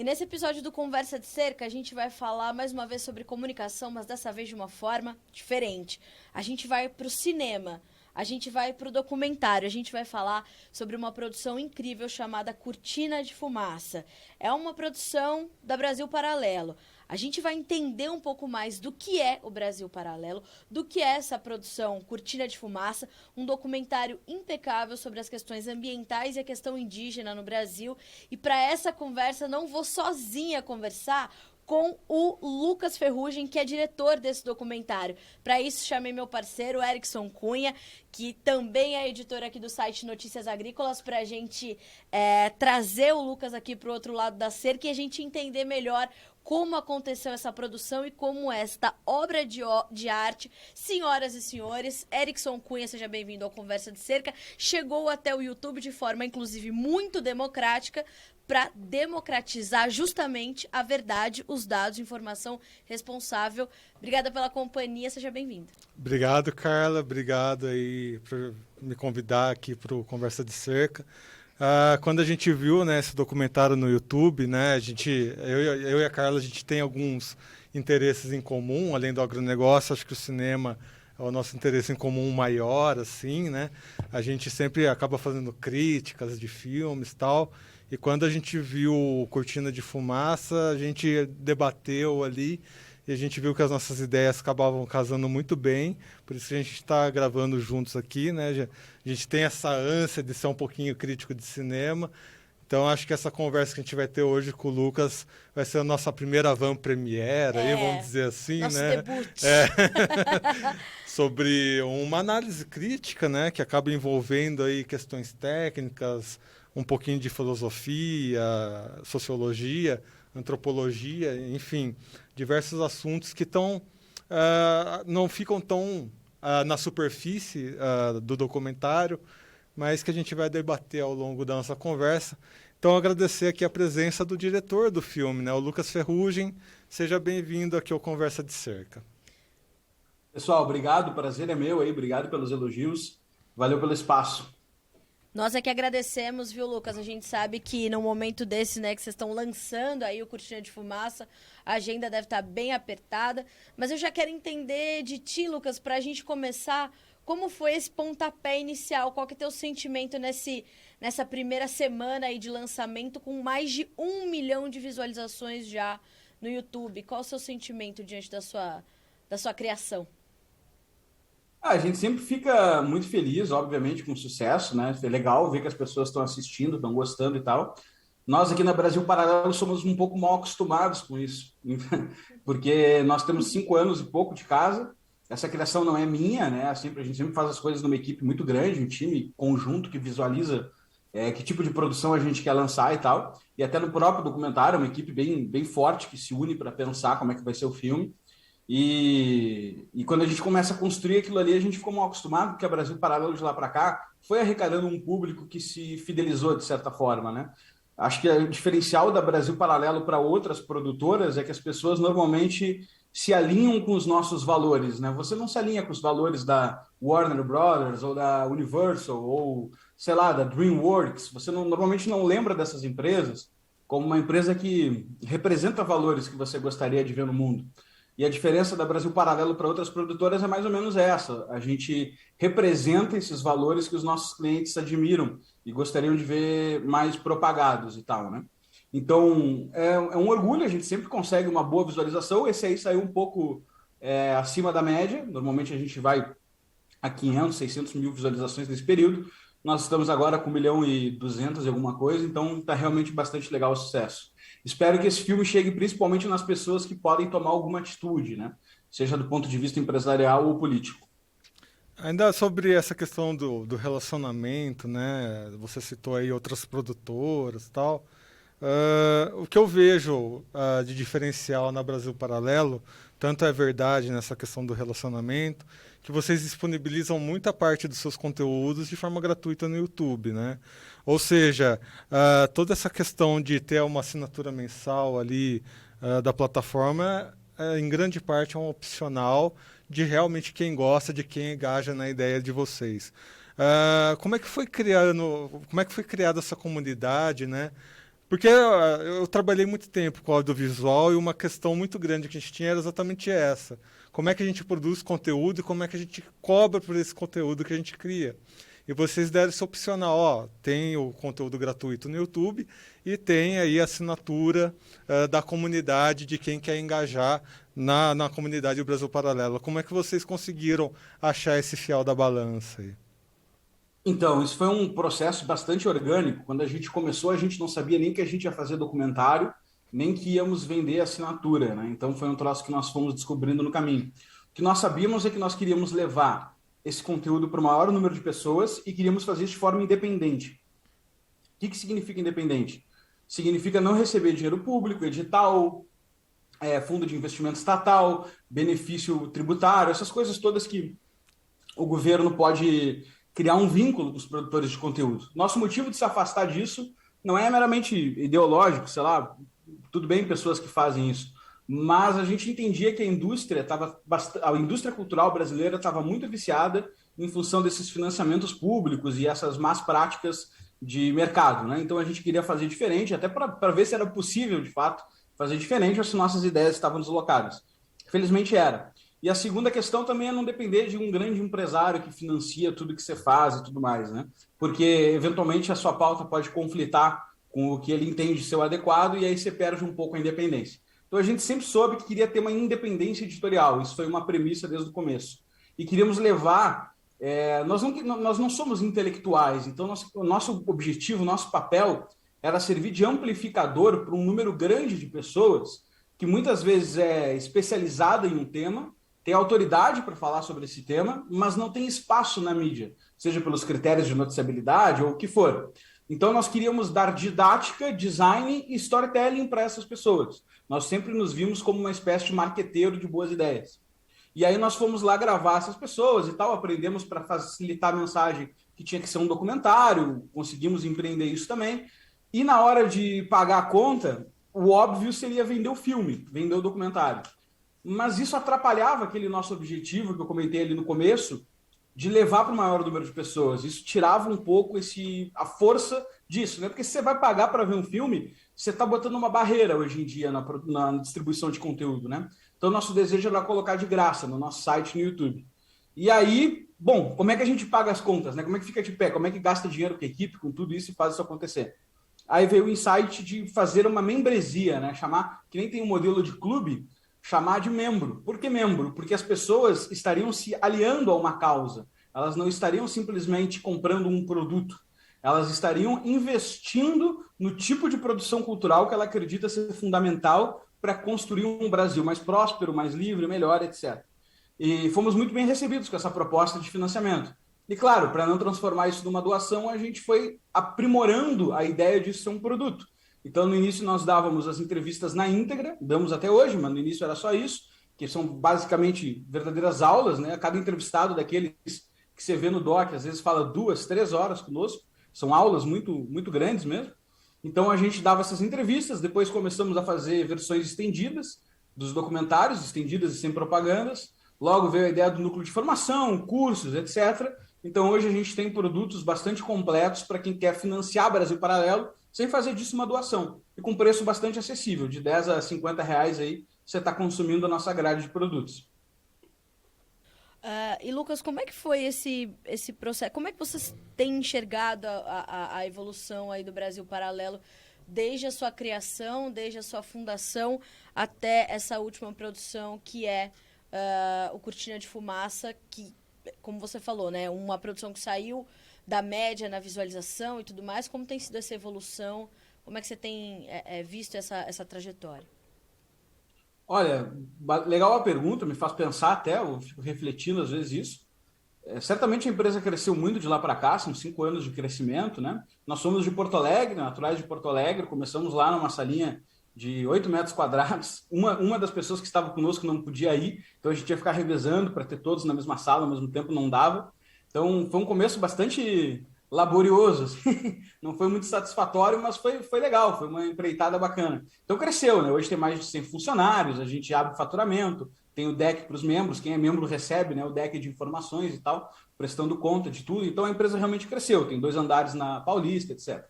E nesse episódio do Conversa de Cerca, a gente vai falar mais uma vez sobre comunicação, mas dessa vez de uma forma diferente. A gente vai para o cinema, a gente vai para o documentário, a gente vai falar sobre uma produção incrível chamada Cortina de Fumaça. É uma produção da Brasil Paralelo. A gente vai entender um pouco mais do que é o Brasil Paralelo, do que é essa produção Cortina de Fumaça, um documentário impecável sobre as questões ambientais e a questão indígena no Brasil. E para essa conversa, não vou sozinha conversar com o Lucas Ferrugem, que é diretor desse documentário. Para isso, chamei meu parceiro, Erickson Cunha, que também é editor aqui do site Notícias Agrícolas, para a gente trazer o Lucas aqui para o outro lado da cerca e a gente entender melhor como aconteceu essa produção e como esta obra de arte, senhoras e senhores, Erickson Cunha, seja bem-vindo ao Conversa de Cerca, chegou até o YouTube de forma, inclusive, muito democrática, para democratizar justamente a verdade, os dados, informação responsável. Obrigada pela companhia, seja bem-vindo. Obrigado, Carla. Obrigado aí por me convidar aqui para o Conversa de Cerca. Quando a gente viu, né, esse documentário no YouTube, né, eu e a Carla, a gente tem alguns interesses em comum, além do agronegócio. Acho que o cinema é o nosso interesse em comum maior, assim, né? A gente sempre acaba fazendo críticas de filmes e tal. E quando a gente viu Cortina de Fumaça, a gente debateu ali e a gente viu que as nossas ideias acabavam casando muito bem. Por isso que a gente está gravando juntos aqui, né? A gente tem essa ânsia de ser um pouquinho crítico de cinema. Então, acho que essa conversa que a gente vai ter hoje com o Lucas vai ser a nossa primeira van premiere, aí, vamos dizer assim, nosso né? Debut. Sobre uma análise crítica, né? Que acaba envolvendo aí questões técnicas, um pouquinho de filosofia, sociologia, antropologia, enfim, diversos assuntos que não ficam tão na superfície do documentário, mas que a gente vai debater ao longo da nossa conversa. Então, agradecer aqui a presença do diretor do filme, né, o Lucas Ferrugem. Seja bem-vindo aqui ao Conversa de Cerca. Pessoal, obrigado, o prazer é meu aí, obrigado pelos elogios, valeu pelo espaço. Nós é que agradecemos, viu, Lucas? A gente sabe que no momento desse, né, que vocês estão lançando aí o Cortina de Fumaça, a agenda deve estar bem apertada. Mas eu já quero entender de ti, Lucas, para a gente começar, como foi esse pontapé inicial? Qual que é o teu sentimento nessa primeira semana aí de lançamento com mais de 1 milhão de visualizações já no YouTube? Qual o seu sentimento diante da sua criação? A gente sempre fica muito feliz, obviamente, com o sucesso, né? É legal ver que as pessoas estão assistindo, estão gostando e tal. Nós aqui na Brasil Paralelo somos um pouco mal acostumados com isso, porque nós temos 5 anos e pouco de casa. Essa criação não é minha, né? A gente sempre faz as coisas numa equipe muito grande, um time conjunto que visualiza que tipo de produção a gente quer lançar e tal. E até no próprio documentário, uma equipe bem, bem forte que se une para pensar como é que vai ser o filme. E quando a gente começa a construir aquilo ali, a gente ficou mal acostumado, porque a Brasil Paralelo de lá para cá foi arrecadando um público que se fidelizou de certa forma, né? Acho que o diferencial da Brasil Paralelo para outras produtoras é que as pessoas normalmente se alinham com os nossos valores, né? Você não se alinha com os valores da Warner Brothers ou da Universal ou, sei lá, da DreamWorks. Você normalmente não lembra dessas empresas como uma empresa que representa valores que você gostaria de ver no mundo. E a diferença da Brasil Paralelo para outras produtoras é mais ou menos essa. A gente representa esses valores que os nossos clientes admiram e gostariam de ver mais propagados e tal, né? Então, é um orgulho, a gente sempre consegue uma boa visualização. Esse aí saiu um pouco acima da média. Normalmente a gente vai a 500, 600 mil visualizações nesse período. Nós estamos agora com 1 milhão e 200 e alguma coisa, então está realmente bastante legal o sucesso. Espero que esse filme chegue principalmente nas pessoas que podem tomar alguma atitude, né? Seja do ponto de vista empresarial ou político. Ainda sobre essa questão do relacionamento, né? Você citou aí outras produtoras e tal. O que eu vejo de diferencial na Brasil Paralelo, tanto é verdade nessa questão do relacionamento, que vocês disponibilizam muita parte dos seus conteúdos de forma gratuita no YouTube, né? Ou seja, toda essa questão de ter uma assinatura mensal ali da plataforma, em grande parte é um opcional de realmente quem gosta, de quem engaja na ideia de vocês. Como é que foi criada essa comunidade, né? Porque eu trabalhei muito tempo com audiovisual e uma questão muito grande que a gente tinha era exatamente essa. Como é que a gente produz conteúdo e como é que a gente cobra por esse conteúdo que a gente cria. E vocês deram esse opcional, tem o conteúdo gratuito no YouTube e tem aí a assinatura da comunidade, de quem quer engajar na comunidade Brasil Paralelo. Como é que vocês conseguiram achar esse fiel da balança aí? Então, isso foi um processo bastante orgânico. Quando a gente começou, a gente não sabia nem que a gente ia fazer documentário, nem que íamos vender assinatura, né? Então, foi um troço que nós fomos descobrindo no caminho. O que nós sabíamos é que nós queríamos levar esse conteúdo para o maior número de pessoas e queríamos fazer isso de forma independente. O que significa independente? Significa não receber dinheiro público, edital, fundo de investimento estatal, benefício tributário, essas coisas todas que o governo pode criar um vínculo com os produtores de conteúdo. Nosso motivo de se afastar disso não é meramente ideológico, sei lá, tudo bem pessoas que fazem isso, mas a gente entendia que a indústria cultural brasileira estava muito viciada em função desses financiamentos públicos e essas más práticas de mercado, né? Então a gente queria fazer diferente, até para ver se era possível, de fato, fazer diferente ou se nossas ideias estavam deslocadas. Felizmente era. E a segunda questão também é não depender de um grande empresário que financia tudo que você faz e tudo mais, né? Porque, eventualmente, a sua pauta pode conflitar com o que ele entende ser o adequado e aí você perde um pouco a independência. Então, a gente sempre soube que queria ter uma independência editorial. Isso foi uma premissa desde o começo. E queríamos levar... nós não somos intelectuais, então o nosso objetivo, o nosso papel era servir de amplificador para um número grande de pessoas que muitas vezes é especializada em um tema, tem autoridade para falar sobre esse tema, mas não tem espaço na mídia, seja pelos critérios de noticiabilidade ou o que for. Então, nós queríamos dar didática, design e storytelling para essas pessoas. Nós sempre nos vimos como uma espécie de marqueteiro de boas ideias. E aí nós fomos lá gravar essas pessoas e tal, aprendemos para facilitar a mensagem que tinha que ser um documentário, conseguimos empreender isso também. E na hora de pagar a conta, o óbvio seria vender o filme, vender o documentário. Mas isso atrapalhava aquele nosso objetivo que eu comentei ali no começo, de levar para o maior número de pessoas. Isso tirava um pouco a força disso, né? Porque se você vai pagar para ver um filme, você está botando uma barreira hoje em dia na distribuição de conteúdo, né? Então, nosso desejo era colocar de graça no nosso site no YouTube. E aí, bom, como é que a gente paga as contas, né? Como é que fica de pé? Como é que gasta dinheiro com a equipe, com tudo isso e faz isso acontecer? Aí veio o insight de fazer uma membresia, né? Chamar, que nem tem um modelo de clube, chamar de membro. Por que membro? Porque as pessoas estariam se aliando a uma causa. Elas não estariam simplesmente comprando um produto. Elas estariam investindo no tipo de produção cultural que ela acredita ser fundamental para construir um Brasil mais próspero, mais livre, melhor, etc. E fomos muito bem recebidos com essa proposta de financiamento. E claro, para não transformar isso numa doação, a gente foi aprimorando a ideia de ser um produto. Então, no início, nós dávamos as entrevistas na íntegra, damos até hoje, mas no início era só isso, que são basicamente verdadeiras aulas, né? Cada entrevistado daqueles que você vê no doc, às vezes fala 2, 3 horas conosco, são aulas muito, muito grandes mesmo. Então, a gente dava essas entrevistas, depois começamos a fazer versões estendidas dos documentários, estendidas e sem propagandas. Logo veio a ideia do núcleo de formação, cursos, etc. Então, hoje a gente tem produtos bastante completos para quem quer financiar Brasil Paralelo, sem fazer disso uma doação. E com preço bastante acessível, de 10 a 50 reais aí, você está consumindo a nossa grade de produtos. E Lucas, como é que foi esse processo? Como é que vocês têm enxergado a evolução aí do Brasil Paralelo desde a sua criação, desde a sua fundação até essa última produção que é o Cortina de Fumaça, que, como você falou, né, uma produção que saiu da média na visualização e tudo mais. Como tem sido essa evolução? Como é que você tem visto essa trajetória? Olha, legal a pergunta, me faz pensar até, eu fico refletindo às vezes isso. Certamente a empresa cresceu muito de lá para cá, são 5 anos de crescimento, né? Nós somos de Porto Alegre, naturais de Porto Alegre, começamos lá numa salinha de 8 metros quadrados. Uma das pessoas que estava conosco não podia ir, então a gente ia ficar revezando para ter todos na mesma sala ao mesmo tempo, não dava. Então foi um começo bastante laborioso, assim. Não foi muito satisfatório, mas foi legal, foi uma empreitada bacana. Então cresceu, né? Hoje tem mais de 100 funcionários, a gente abre faturamento, tem o deck para os membros, quem é membro recebe, né, o deck de informações e tal, prestando conta de tudo. Então a empresa realmente cresceu, tem 2 andares na Paulista, etc.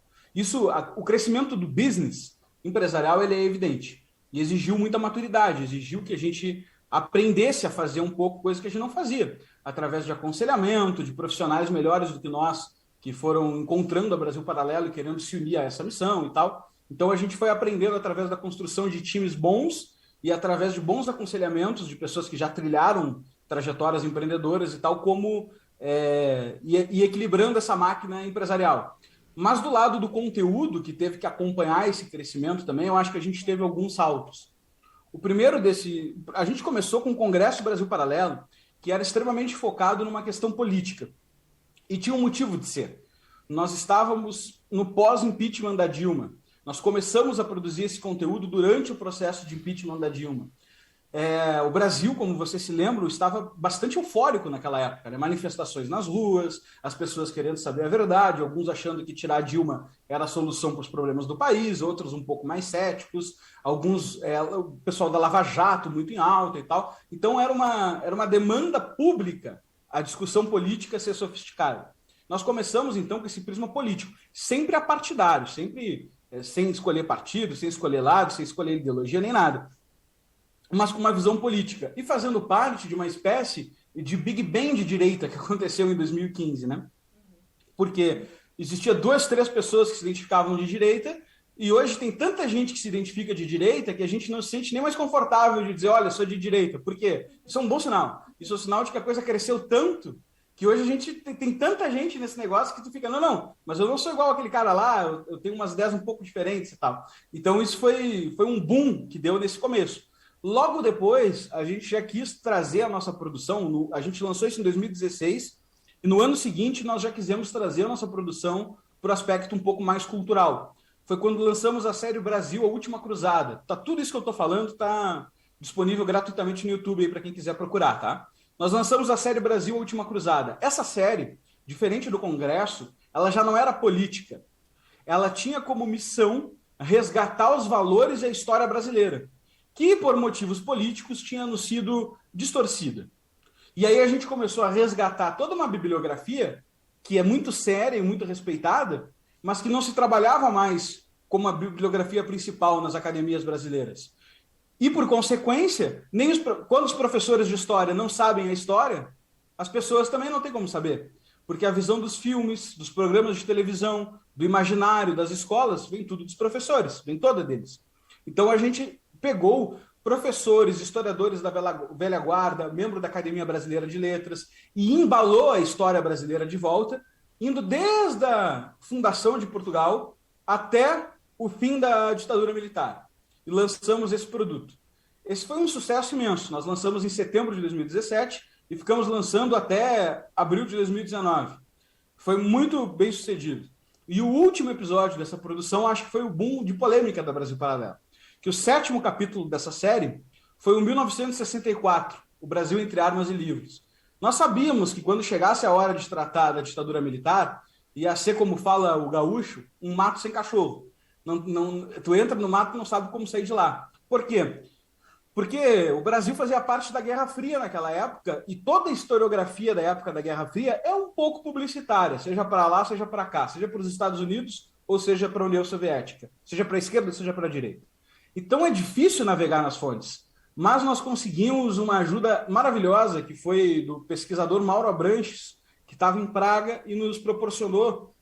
O crescimento do business empresarial ele é evidente e exigiu muita maturidade, exigiu que a gente aprendesse a fazer um pouco coisa que a gente não fazia, através de aconselhamento, de profissionais melhores do que nós, que foram encontrando a Brasil Paralelo e querendo se unir a essa missão e tal. Então a gente foi aprendendo através da construção de times bons e através de bons aconselhamentos de pessoas que já trilharam trajetórias empreendedoras e tal, como e equilibrando essa máquina empresarial. Mas do lado do conteúdo, que teve que acompanhar esse crescimento também, eu acho que a gente teve alguns saltos. O primeiro a gente começou com o Congresso Brasil Paralelo, que era extremamente focado numa questão política. E tinha um motivo de ser. Nós estávamos no pós-impeachment da Dilma. Nós começamos a produzir esse conteúdo durante o processo de impeachment da Dilma. O Brasil, como você se lembra, estava bastante eufórico naquela época, né? Manifestações nas ruas, as pessoas querendo saber a verdade, alguns achando que tirar a Dilma era a solução para os problemas do país, outros um pouco mais céticos, alguns, o pessoal da Lava Jato muito em alta e tal. Então era uma demanda pública a discussão política ser sofisticada. Nós começamos então com esse prisma político, sempre apartidário, sempre sem escolher partido, sem escolher lado, sem escolher ideologia nem nada, mas com uma visão política, e fazendo parte de uma espécie de Big Bang de direita que aconteceu em 2015, né? Porque existia 2, 3 pessoas que se identificavam de direita, e hoje tem tanta gente que se identifica de direita que a gente não se sente nem mais confortável de dizer, olha, eu sou de direita. Por quê? Isso é um bom sinal. Isso é um sinal de que a coisa cresceu tanto que hoje a gente tem tanta gente nesse negócio que tu fica, não, mas eu não sou igual aquele cara lá, eu tenho umas ideias um pouco diferentes e tal. Então isso foi um boom que deu nesse começo. Logo depois, a gente já quis trazer a nossa produção, a gente lançou isso em 2016, e no ano seguinte nós já quisemos trazer a nossa produção para o aspecto um pouco mais cultural. Foi quando lançamos a série Brasil, a Última Cruzada. Tudo isso que eu estou falando está disponível gratuitamente no YouTube para quem quiser procurar, tá? Nós lançamos a série Brasil, a Última Cruzada. Essa série, diferente do Congresso, ela já não era política. Ela tinha como missão resgatar os valores e a história brasileira, que por motivos políticos tinha nos sido distorcida. E aí a gente começou a resgatar toda uma bibliografia que é muito séria e muito respeitada, mas que não se trabalhava mais como a bibliografia principal nas academias brasileiras. E, por consequência, quando os professores de história não sabem a história, as pessoas também não têm como saber. Porque a visão dos filmes, dos programas de televisão, do imaginário, das escolas, vem tudo dos professores, vem toda deles. Então a gente pegou professores, historiadores da velha guarda, membro da Academia Brasileira de Letras, e embalou a história brasileira de volta, indo desde a fundação de Portugal até o fim da ditadura militar. E lançamos esse produto. Esse foi um sucesso imenso. Nós lançamos em setembro de 2017 e ficamos lançando até abril de 2019. Foi muito bem sucedido. E o último episódio dessa produção, acho que foi o boom de polêmica da Brasil Paralelo, que o 7º capítulo dessa série foi o 1964, o Brasil entre armas e livros. Nós sabíamos que quando chegasse a hora de tratar da ditadura militar, ia ser, como fala o gaúcho, um mato sem cachorro. Tu entra no mato e não sabe como sair de lá. Por quê? Porque o Brasil fazia parte da Guerra Fria naquela época, e toda a historiografia da época da Guerra Fria é um pouco publicitária, seja para lá, seja para cá, seja para os Estados Unidos ou seja para a União Soviética, seja para a esquerda, seja para a direita. Então é difícil navegar nas fontes, mas nós conseguimos uma ajuda maravilhosa, que foi do pesquisador Mauro Abranches, que estava em Praga e nos proporcionou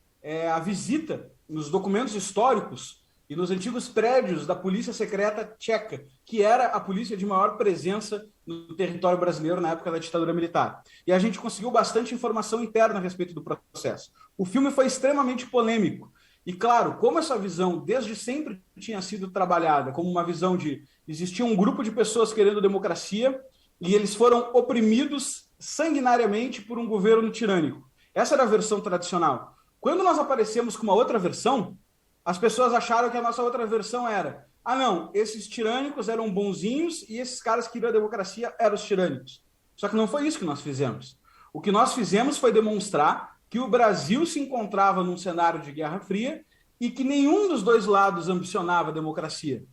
a visita nos documentos históricos e nos antigos prédios da Polícia Secreta Tcheca, que era a polícia de maior presença no território brasileiro na época da ditadura militar. E a gente conseguiu bastante informação interna a respeito do processo. O filme foi extremamente polêmico. E, claro, como essa visão desde sempre tinha sido trabalhada como uma visão de existia um grupo de pessoas querendo democracia e eles foram oprimidos sanguinariamente por um governo tirânico. Essa era a versão tradicional. Quando nós aparecemos com uma outra versão, as pessoas acharam que a nossa outra versão era não, esses tirânicos eram bonzinhos e esses caras que queriam a democracia eram os tirânicos. Só que não foi isso que nós fizemos. O que nós fizemos foi demonstrar que o Brasil se encontrava num cenário de Guerra Fria e que nenhum dos dois lados ambicionava a democracia.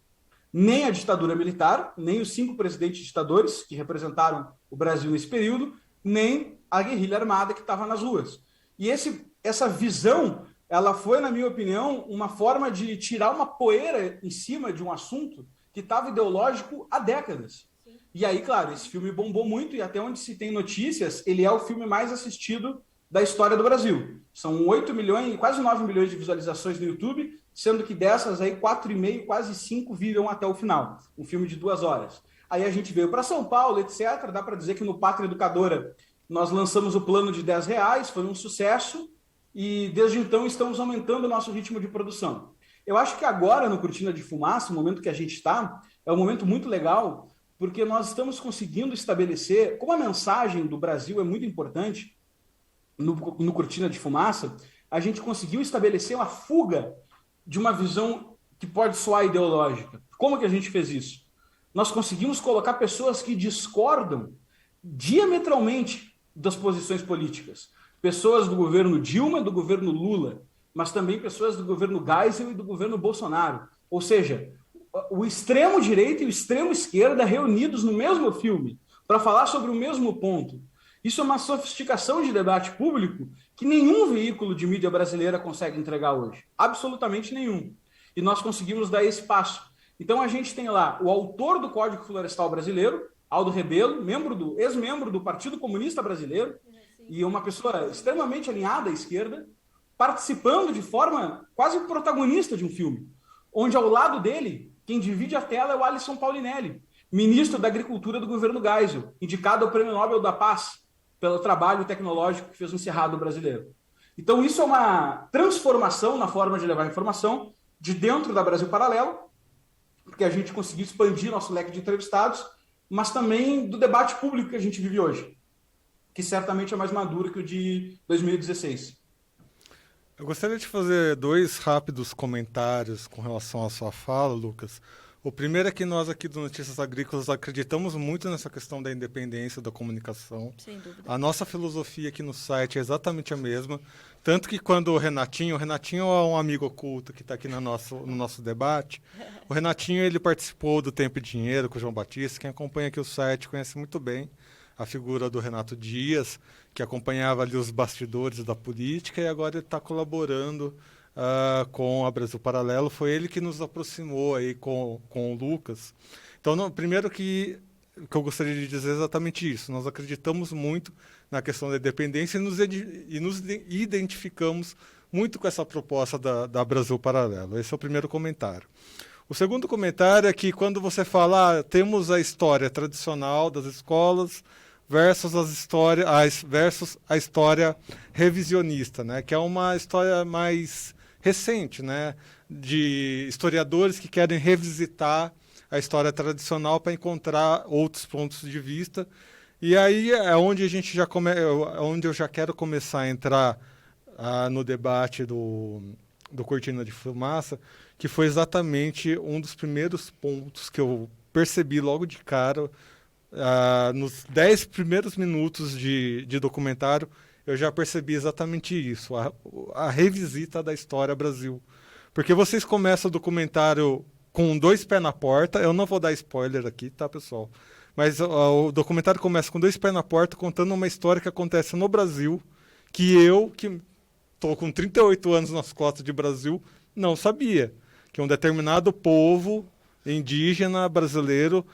Nem a ditadura militar, nem os 5 presidentes ditadores que representaram o Brasil nesse período, nem a guerrilha armada que estava nas ruas. E essa visão ela foi, na minha opinião, uma forma de tirar uma poeira em cima de um assunto que estava ideológico há décadas. E aí, claro, esse filme bombou muito e até onde se tem notícias, ele é o filme mais assistido da história do Brasil. São 8 milhões, quase 9 milhões de visualizações no YouTube, sendo que dessas aí 4,5, quase 5 viram até o final. Um filme de 2 horas. Aí a gente veio para São Paulo, etc. Dá para dizer que no Pátria Educadora nós lançamos o plano de R$ 10, foi um sucesso, e desde então estamos aumentando o nosso ritmo de produção. Eu acho que agora, no Cortina de Fumaça, o momento que a gente está, é um momento muito legal, porque nós estamos conseguindo estabelecer, como a mensagem do Brasil é muito importante, no Cortina de Fumaça, a gente conseguiu estabelecer uma fuga de uma visão que pode soar ideológica. Como que a gente fez isso? Nós conseguimos colocar pessoas que discordam diametralmente das posições políticas. Pessoas do governo Dilma, do governo Lula, mas também pessoas do governo Geisel e do governo Bolsonaro. Ou seja, o extremo direita e o extremo esquerda reunidos no mesmo filme para falar sobre o mesmo ponto. Isso é uma sofisticação de debate público que nenhum veículo de mídia brasileira consegue entregar hoje. Absolutamente nenhum. E nós conseguimos dar esse passo. Então a gente tem lá o autor do Código Florestal Brasileiro, Aldo Rebelo, ex-membro do Partido Comunista Brasileiro, e uma pessoa extremamente alinhada à esquerda, participando de forma quase protagonista de um filme, onde ao lado dele, quem divide a tela é o Alisson Paulinelli, ministro da Agricultura do governo Geisel, indicado ao Prêmio Nobel da Paz pelo trabalho tecnológico que fez um Cerrado brasileiro. Então isso é uma transformação na forma de levar a informação de dentro da Brasil Paralelo, porque a gente conseguiu expandir nosso leque de entrevistados, mas também do debate público que a gente vive hoje, que certamente é mais maduro que o de 2016. Eu gostaria de fazer 2 rápidos comentários com relação à sua fala, Lucas. O primeiro é que nós aqui do Notícias Agrícolas acreditamos muito nessa questão da independência da comunicação. Sem dúvida. A nossa filosofia aqui no site é exatamente a mesma. Tanto que quando o Renatinho é um amigo oculto que está aqui no nosso debate. O Renatinho ele participou do Tempo e Dinheiro com o João Batista. Quem acompanha aqui o site conhece muito bem a figura do Renato Dias, que acompanhava ali os bastidores da política e agora ele está colaborando com a Brasil Paralelo. Foi ele que nos aproximou aí com o Lucas. Então, primeiro que eu gostaria de dizer exatamente isso. Nós acreditamos muito na questão da independência e nos identificamos muito com essa proposta da Brasil Paralelo. Esse é o primeiro comentário. O segundo comentário é que quando você fala, temos a história tradicional das escolas versus a história revisionista, né? Que é uma história mais recente, né? De historiadores que querem revisitar a história tradicional para encontrar outros pontos de vista. E aí é onde a gente onde eu já quero começar a entrar no debate do Cortina de Fumaça, que foi exatamente um dos primeiros pontos que eu percebi logo de cara. Nos 10 primeiros minutos de documentário, eu já percebi exatamente isso, a revisita da história Brasil. Porque vocês começam o documentário com 2 pés na porta, eu não vou dar spoiler aqui, tá, pessoal? Mas o documentário começa com 2 pés na porta, contando uma história que acontece no Brasil, que estou com 38 anos nas costas de Brasil, não sabia. Que um determinado povo indígena brasileiro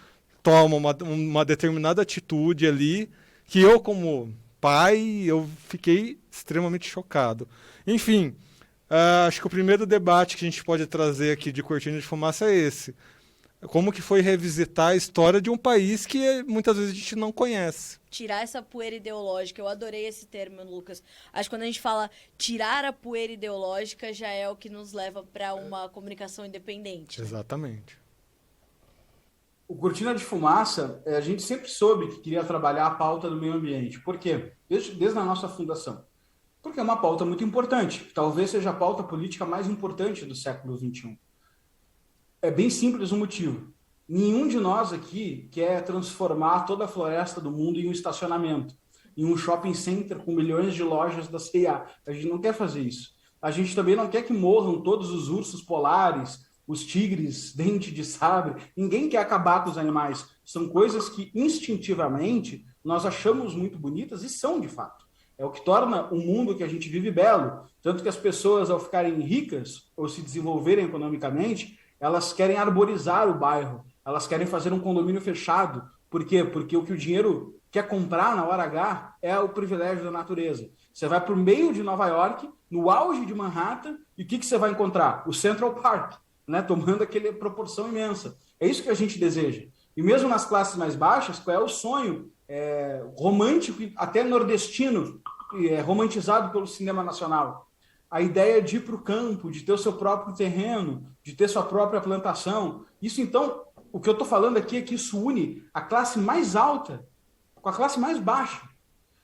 toma uma determinada atitude ali, que eu, como pai, eu fiquei extremamente chocado. Enfim, acho que o primeiro debate que a gente pode trazer aqui de Cortina de Fumaça é esse. Como que foi revisitar a história de um país que muitas vezes a gente não conhece. Tirar essa poeira ideológica, eu adorei esse termo, Lucas. Acho que quando a gente fala tirar a poeira ideológica, já é o que nos leva para uma comunicação independente. Exatamente. O Cortina de Fumaça, a gente sempre soube que queria trabalhar a pauta do meio ambiente. Por quê? Desde a nossa fundação. Porque é uma pauta muito importante. Talvez seja a pauta política mais importante do século XXI. É bem simples o motivo. Nenhum de nós aqui quer transformar toda a floresta do mundo em um estacionamento, em um shopping center com milhões de lojas da C&A. A gente não quer fazer isso. A gente também não quer que morram todos os ursos polares, os tigres, dente de sabre. Ninguém quer acabar com os animais. São coisas que instintivamente nós achamos muito bonitas e são de fato. é o que torna o mundo que a gente vive belo. Tanto que as pessoas, ao ficarem ricas ou se desenvolverem economicamente, elas querem arborizar o bairro, elas querem fazer um condomínio fechado. Por quê? Porque o que o dinheiro quer comprar na hora H é o privilégio da natureza. Você vai para o meio de Nova York, no auge de Manhattan, e o que você vai encontrar? O Central Park, né, tomando aquela proporção imensa. É isso que a gente deseja. E mesmo nas classes mais baixas, qual é o sonho romântico, até nordestino, romantizado pelo cinema nacional? A ideia de ir para o campo, de ter o seu próprio terreno, de ter sua própria plantação. Isso, então, o que eu estou falando aqui é que isso une a classe mais alta com a classe mais baixa.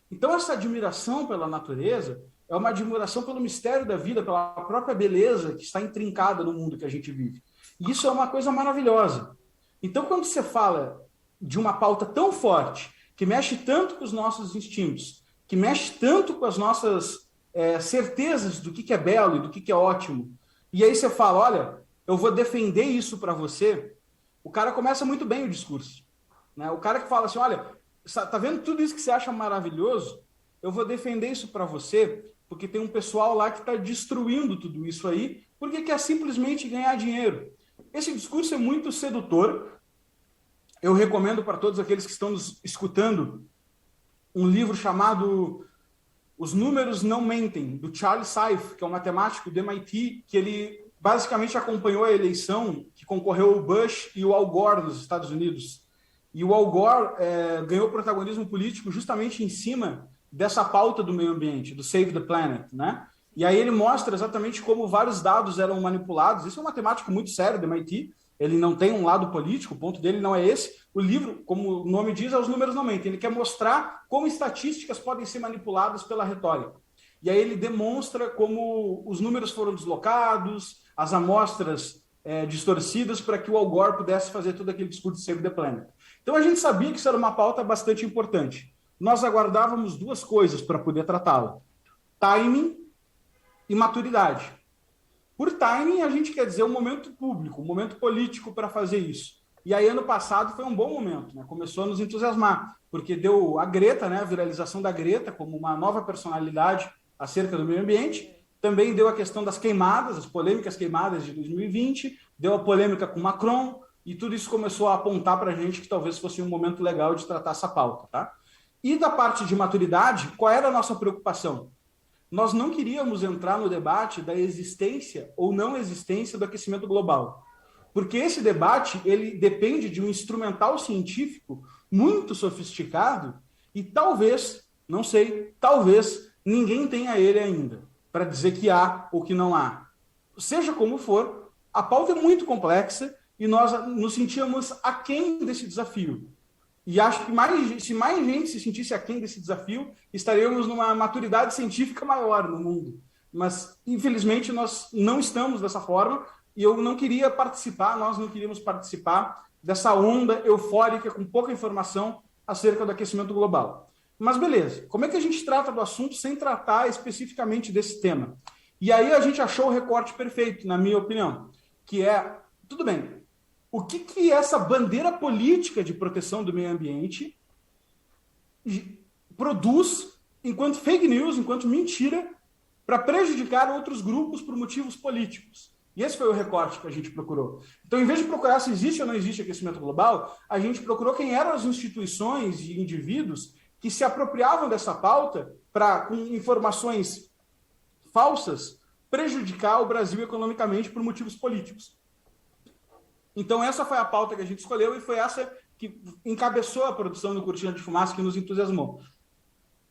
Então, essa admiração pela natureza é uma admiração pelo mistério da vida, pela própria beleza que está intrincada no mundo que a gente vive. E isso é uma coisa maravilhosa. Então, quando você fala de uma pauta tão forte, que mexe tanto com os nossos instintos, que mexe tanto com as nossas certezas do que é belo e do que é ótimo, e aí você fala, olha, eu vou defender isso para você, o cara começa muito bem o discurso. Né? O cara que fala assim, olha, tá vendo tudo isso que você acha maravilhoso? Eu vou defender isso para você, porque tem um pessoal lá que está destruindo tudo isso aí, porque quer simplesmente ganhar dinheiro. Esse discurso é muito sedutor. Eu recomendo para todos aqueles que estão nos escutando um livro chamado Os Números Não Mentem, do Charles Seif, que é um matemático do MIT, que ele basicamente acompanhou a eleição que concorreu o Bush e o Al Gore nos Estados Unidos. E o Al Gore ganhou protagonismo político justamente em cima dessa pauta do meio ambiente, do Save the Planet, né? E aí ele mostra exatamente como vários dados eram manipulados. Isso é um matemático muito sério do MIT, ele não tem um lado político, o ponto dele não é esse. O livro, como o nome diz, Os Números Não Mentem. Ele quer mostrar como estatísticas podem ser manipuladas pela retórica. E aí ele demonstra como os números foram deslocados, as amostras distorcidas para que o Al Gore pudesse fazer todo aquele discurso de Save the Planet. Então a gente sabia que isso era uma pauta bastante importante. Nós aguardávamos duas coisas para poder tratá-la: timing e maturidade. Por timing, a gente quer dizer um momento público, um momento político para fazer isso. E aí, ano passado, foi um bom momento, né? Começou a nos entusiasmar, porque deu a Greta, né? A viralização da Greta como uma nova personalidade acerca do meio ambiente. Também deu a questão das queimadas, as polêmicas queimadas de 2020, deu a polêmica com Macron, e tudo isso começou a apontar para a gente que talvez fosse um momento legal de tratar essa pauta, tá? E da parte de maturidade, qual era a nossa preocupação? Nós não queríamos entrar no debate da existência ou não existência do aquecimento global. Porque esse debate ele depende de um instrumental científico muito sofisticado e talvez, não sei, talvez ninguém tenha ele ainda para dizer que há ou que não há. Seja como for, a pauta é muito complexa e nós nos sentíamos aquém desse desafio. E acho que se mais gente se sentisse aquém desse desafio, estaríamos numa maturidade científica maior no mundo. Mas, infelizmente, nós não estamos dessa forma e eu não queria participar, nós não queríamos participar dessa onda eufórica com pouca informação acerca do aquecimento global. Mas beleza, como é que a gente trata do assunto sem tratar especificamente desse tema? E aí a gente achou o recorte perfeito, na minha opinião, que é, tudo bem, o que essa bandeira política de proteção do meio ambiente produz enquanto fake news, enquanto mentira, para prejudicar outros grupos por motivos políticos. E esse foi o recorte que a gente procurou. Então, em vez de procurar se existe ou não existe aquecimento global, a gente procurou quem eram as instituições e indivíduos que se apropriavam dessa pauta para, com informações falsas, prejudicar o Brasil economicamente por motivos políticos. Então, essa foi a pauta que a gente escolheu e foi essa que encabeçou a produção do Cortina de Fumaça, que nos entusiasmou.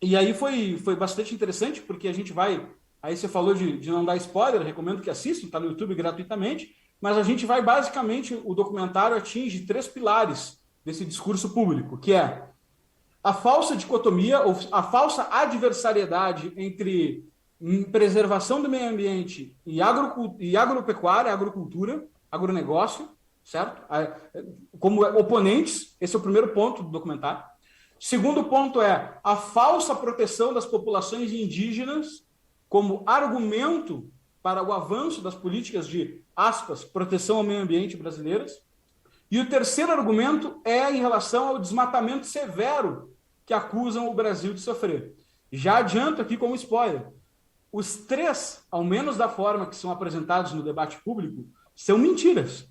E aí foi bastante interessante, porque a gente vai... Aí você falou de não dar spoiler, recomendo que assistam, está no YouTube gratuitamente, mas a gente vai, basicamente, o documentário atinge 3 pilares desse discurso público, que é a falsa dicotomia, ou a falsa adversariedade entre preservação do meio ambiente e agropecuária, agricultura, agronegócio, certo? Como oponentes, esse é o primeiro ponto do documentário. Segundo ponto é a falsa proteção das populações indígenas como argumento para o avanço das políticas de, aspas, proteção ao meio ambiente brasileiras. E o terceiro argumento é em relação ao desmatamento severo que acusam o Brasil de sofrer. Já adianto aqui como spoiler, os três, ao menos da forma que são apresentados no debate público, são mentiras.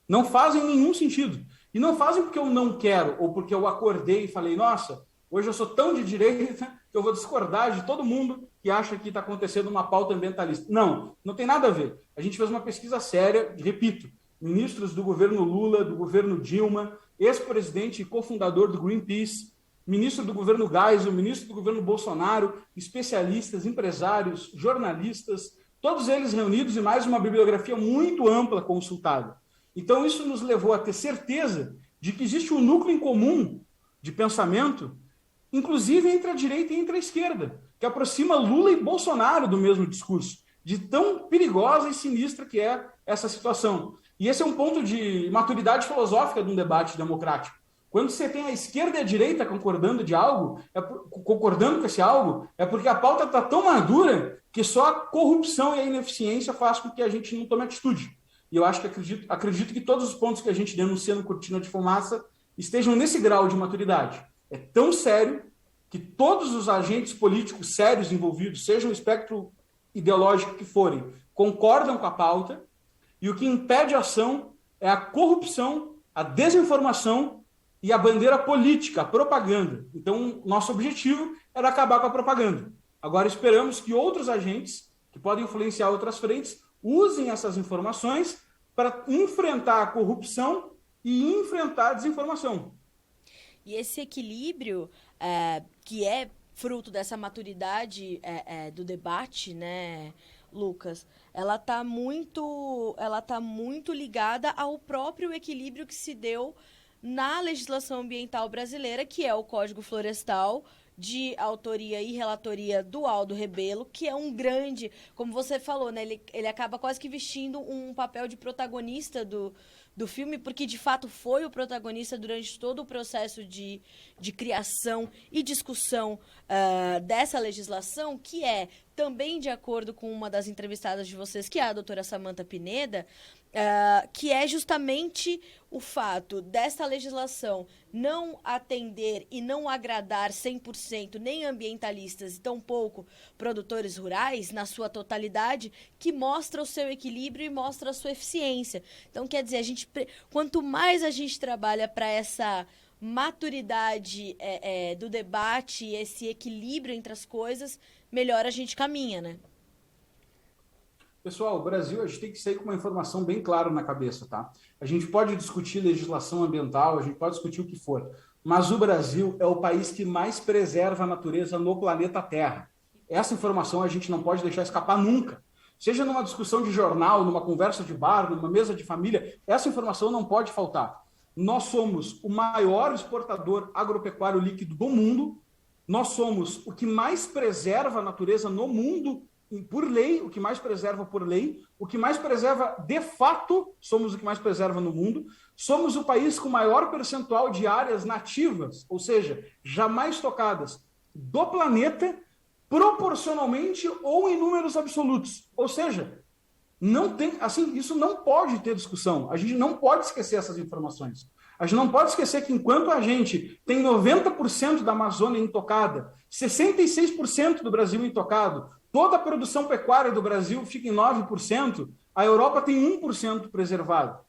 Não fazem nenhum sentido. E não fazem porque eu não quero, ou porque eu acordei e falei, nossa, hoje eu sou tão de direita que eu vou discordar de todo mundo que acha que está acontecendo uma pauta ambientalista. Não, não tem nada a ver. A gente fez uma pesquisa séria, repito, ministros do governo Lula, do governo Dilma, ex-presidente e cofundador do Greenpeace, ministro do governo Geisel, ministro do governo Bolsonaro, especialistas, empresários, jornalistas, todos eles reunidos e mais uma bibliografia muito ampla consultada. Então, isso nos levou a ter certeza de que existe um núcleo em comum de pensamento, inclusive entre a direita e entre a esquerda, que aproxima Lula e Bolsonaro do mesmo discurso, de tão perigosa e sinistra que é essa situação. E esse é um ponto de maturidade filosófica de um debate democrático. Quando você tem a esquerda e a direita concordando de algo, concordando com esse algo, é porque a pauta está tão madura que só a corrupção e a ineficiência faz com que a gente não tome atitude. E eu acho que acredito que todos os pontos que a gente denuncia no Cortina de Fumaça estejam nesse grau de maturidade. É tão sério que todos os agentes políticos sérios envolvidos, sejam o espectro ideológico que forem, concordam com a pauta, e o que impede a ação é a corrupção, a desinformação e a bandeira política, a propaganda. Então, nosso objetivo era acabar com a propaganda. Agora esperamos que outros agentes, que podem influenciar outras frentes, usem essas informações para enfrentar a corrupção e enfrentar a desinformação. E esse equilíbrio, que é fruto dessa maturidade do debate, né, Lucas, ela está muito ligada ao próprio equilíbrio que se deu na legislação ambiental brasileira, que é o Código Florestal, de autoria e relatoria do Aldo Rebelo, que é um grande, como você falou, né? Ele acaba quase que vestindo um papel de protagonista do filme, porque de fato foi o protagonista durante todo o processo de criação e discussão dessa legislação, que é, também de acordo com uma das entrevistadas de vocês, que é a doutora Samantha Pineda, que é justamente o fato dessa legislação não atender e não agradar 100% nem ambientalistas e tampouco produtores rurais, na sua totalidade, que mostra o seu equilíbrio e mostra a sua eficiência. Então, quer dizer, quanto mais a gente trabalha para essa maturidade do debate, esse equilíbrio entre as coisas, melhor a gente caminha, né? Pessoal, o Brasil, a gente tem que sair com uma informação bem clara na cabeça, tá? A gente pode discutir legislação ambiental, a gente pode discutir o que for, mas o Brasil é o país que mais preserva a natureza no planeta Terra. Essa informação a gente não pode deixar escapar nunca. Seja numa discussão de jornal, numa conversa de bar, numa mesa de família, essa informação não pode faltar. Nós somos o maior exportador agropecuário líquido do mundo, nós somos o que mais preserva a natureza no mundo, por lei, o que mais preserva por lei, o que mais preserva de fato, somos o que mais preserva no mundo, somos o país com maior percentual de áreas nativas, ou seja, jamais tocadas, do planeta, proporcionalmente ou em números absolutos. Ou seja, não tem, assim, isso não pode ter discussão. A gente não pode esquecer essas informações. A gente não pode esquecer que enquanto a gente tem 90% da Amazônia intocada, 66% do Brasil intocado, toda a produção pecuária do Brasil fica em 9%, a Europa tem 1% preservado.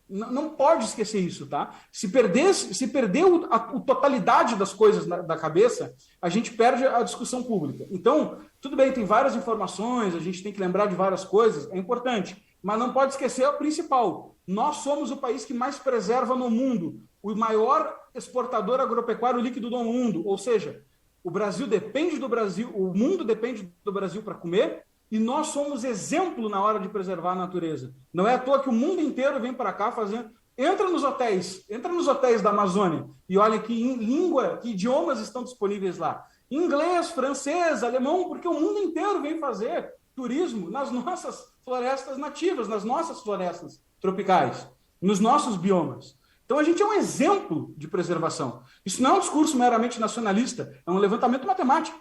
Não pode esquecer isso, tá? Se perder a totalidade das coisas da cabeça, a gente perde a discussão pública. Então, tudo bem, tem várias informações, a gente tem que lembrar de várias coisas, é importante, mas não pode esquecer a principal. Nós somos o país que mais preserva no mundo, o maior exportador agropecuário líquido do mundo, ou seja, o Brasil depende do Brasil, o mundo depende do Brasil para comer, e nós somos exemplo na hora de preservar a natureza. Não é à toa que o mundo inteiro vem para cá fazendo... Entra nos hotéis da Amazônia e olha que língua, que idiomas estão disponíveis lá. Inglês, francês, alemão, porque o mundo inteiro vem fazer turismo nas nossas florestas nativas, nas nossas florestas tropicais, nos nossos biomas. Então, a gente é um exemplo de preservação. Isso não é um discurso meramente nacionalista, é um levantamento matemático.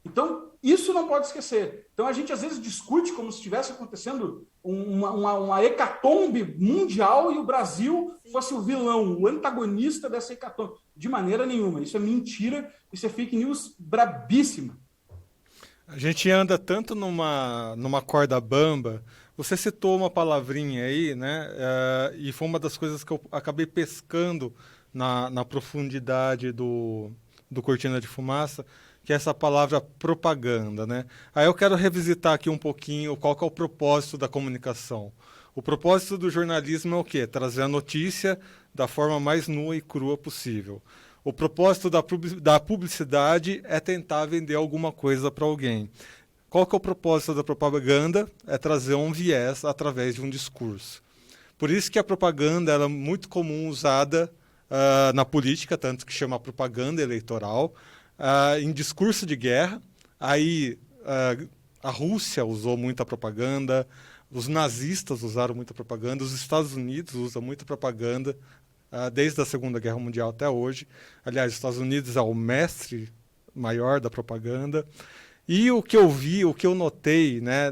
Então, isso não pode esquecer. Então, a gente, às vezes, discute como se estivesse acontecendo uma hecatombe mundial e o Brasil fosse o vilão, o antagonista dessa hecatombe. De maneira nenhuma. Isso é mentira, isso é fake news brabíssima. A gente anda tanto numa corda bamba. Você citou uma palavrinha aí, né? E foi uma das coisas que eu acabei pescando na profundidade do Cortina de Fumaça, que é essa palavra propaganda, né? Aí eu quero revisitar aqui um pouquinho qual que é o propósito da comunicação. O propósito do jornalismo é o quê? Trazer a notícia da forma mais nua e crua possível. O propósito da publicidade é tentar vender alguma coisa para alguém. Qual que é o propósito da propaganda? É trazer um viés através de um discurso. Por isso que a propaganda ela é muito comum usada na política, tanto que chama propaganda eleitoral, em discurso de guerra. Aí a Rússia usou muita propaganda, os nazistas usaram muita propaganda, os Estados Unidos usam muita propaganda, desde a Segunda Guerra Mundial até hoje. Aliás, os Estados Unidos é o mestre maior da propaganda. E o que eu vi, o que eu notei, né,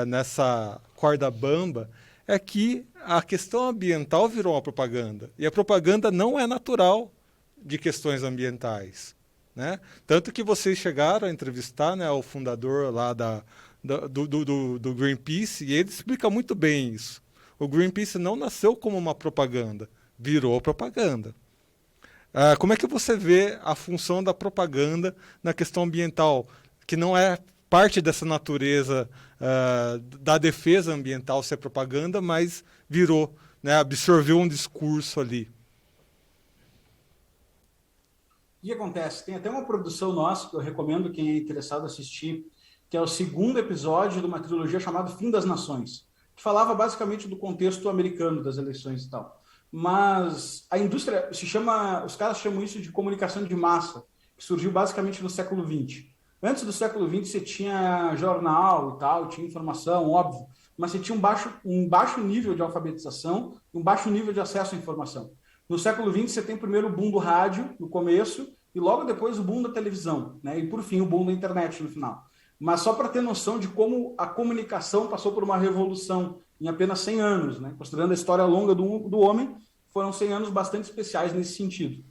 nessa corda bamba, é que a questão ambiental virou uma propaganda. E a propaganda não é natural de questões ambientais, né? Tanto que vocês chegaram a entrevistar, né, o fundador lá do Greenpeace, e ele explica muito bem isso. O Greenpeace não nasceu como uma propaganda, virou propaganda. Como é que você vê a função da propaganda na questão ambiental, que não é parte dessa natureza da defesa ambiental ser propaganda, mas virou, né, absorveu um discurso ali? O que acontece? Tem até uma produção nossa que eu recomendo quem é interessado assistir, que é o segundo episódio de uma trilogia chamada Fim das Nações, que falava basicamente do contexto americano das eleições e tal. Mas a indústria os caras chamam isso de comunicação de massa, que surgiu basicamente no século XX. Antes do século XX você tinha jornal e tal, tinha informação, óbvio, mas você tinha um baixo nível de alfabetização e um baixo nível de acesso à informação. No século XX você tem primeiro o boom do rádio, no começo, e logo depois o boom da televisão, né? E por fim o boom da internet no final. Mas só para ter noção de como a comunicação passou por uma revolução em apenas 100 anos, né? Considerando a história longa do homem, foram 100 anos bastante especiais nesse sentido.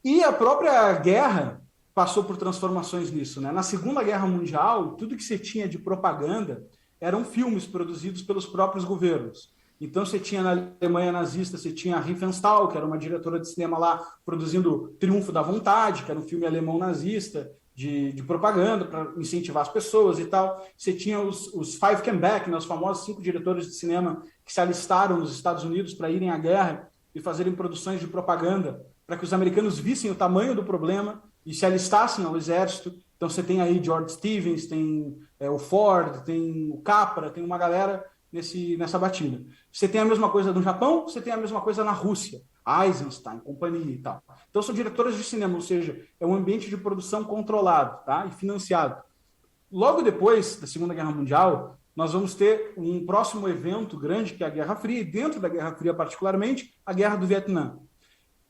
E a própria guerra passou por transformações nisso, né? Na Segunda Guerra Mundial, tudo que você tinha de propaganda eram filmes produzidos pelos próprios governos. Então você tinha na Alemanha nazista, você tinha a Riefenstahl, que era uma diretora de cinema lá, produzindo Triunfo da Vontade, que era um filme alemão nazista, de propaganda para incentivar as pessoas e tal. Você tinha os Five Came Back, né, os famosos 5 diretores de cinema que se alistaram nos Estados Unidos para irem à guerra e fazerem produções de propaganda para que os americanos vissem o tamanho do problema e se alistassem ao exército. Então você tem aí George Stevens, tem o Ford, tem o Capra, tem uma galera nessa batida. Você tem a mesma coisa no Japão, você tem a mesma coisa na Rússia, Eisenstein, companhia e tal. Então são diretores de cinema, ou seja, é um ambiente de produção controlado, tá? E financiado. Logo depois da Segunda Guerra Mundial, nós vamos ter um próximo evento grande, que é a Guerra Fria, e dentro da Guerra Fria particularmente, a Guerra do Vietnã.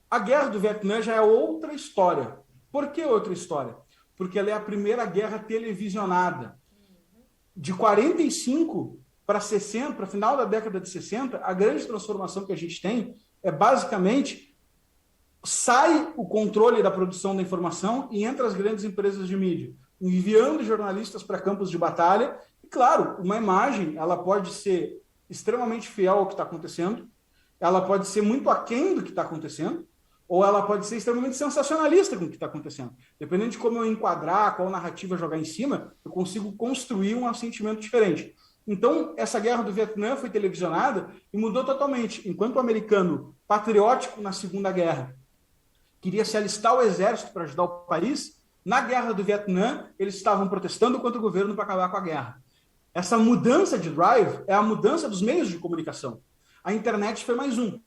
A Guerra do Vietnã já é outra história. Por que outra história? Porque ela é a primeira guerra televisionada. De 45 para 60, para o final da década de 60, a grande transformação que a gente tem é basicamente sai o controle da produção da informação e entra as grandes empresas de mídia, enviando jornalistas para campos de batalha. E claro, uma imagem ela pode ser extremamente fiel ao que está acontecendo, ela pode ser muito aquém do que está acontecendo, ou ela pode ser extremamente sensacionalista com o que está acontecendo. Dependendo de como eu enquadrar, qual narrativa jogar em cima, eu consigo construir um sentimento diferente. Então, essa guerra do Vietnã foi televisionada e mudou totalmente. Enquanto o americano patriótico na Segunda Guerra queria se alistar ao exército para ajudar o país, na guerra do Vietnã eles estavam protestando contra o governo para acabar com a guerra. Essa mudança de drive é a mudança dos meios de comunicação. A internet foi mais um.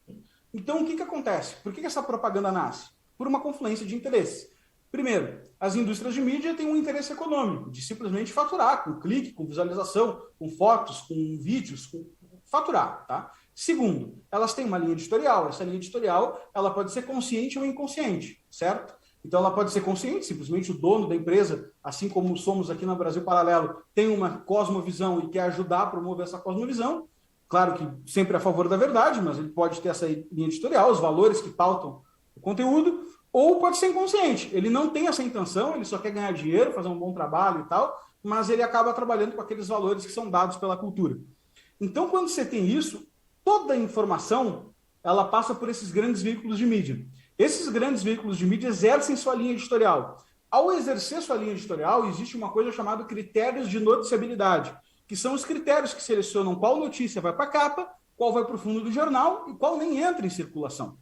Então, o que acontece? Por que essa propaganda nasce? Por uma confluência de interesses. Primeiro, as indústrias de mídia têm um interesse econômico, de simplesmente faturar, com clique, com visualização, com fotos, com vídeos, com faturar, tá? Segundo, elas têm uma linha editorial. Essa linha editorial, ela pode ser consciente ou inconsciente, certo? Então, ela pode ser consciente, simplesmente o dono da empresa, assim como somos aqui no Brasil Paralelo, tem uma cosmovisão e quer ajudar a promover essa cosmovisão. Claro que sempre a favor da verdade, mas ele pode ter essa linha editorial, os valores que pautam o conteúdo, ou pode ser inconsciente. Ele não tem essa intenção, ele só quer ganhar dinheiro, fazer um bom trabalho e tal, mas ele acaba trabalhando com aqueles valores que são dados pela cultura. Então, quando você tem isso, toda a informação ela passa por esses grandes veículos de mídia. Esses grandes veículos de mídia exercem sua linha editorial. Ao exercer sua linha editorial, existe uma coisa chamada critérios de noticiabilidade, que são os critérios que selecionam qual notícia vai para a capa, qual vai para o fundo do jornal e qual nem entra em circulação.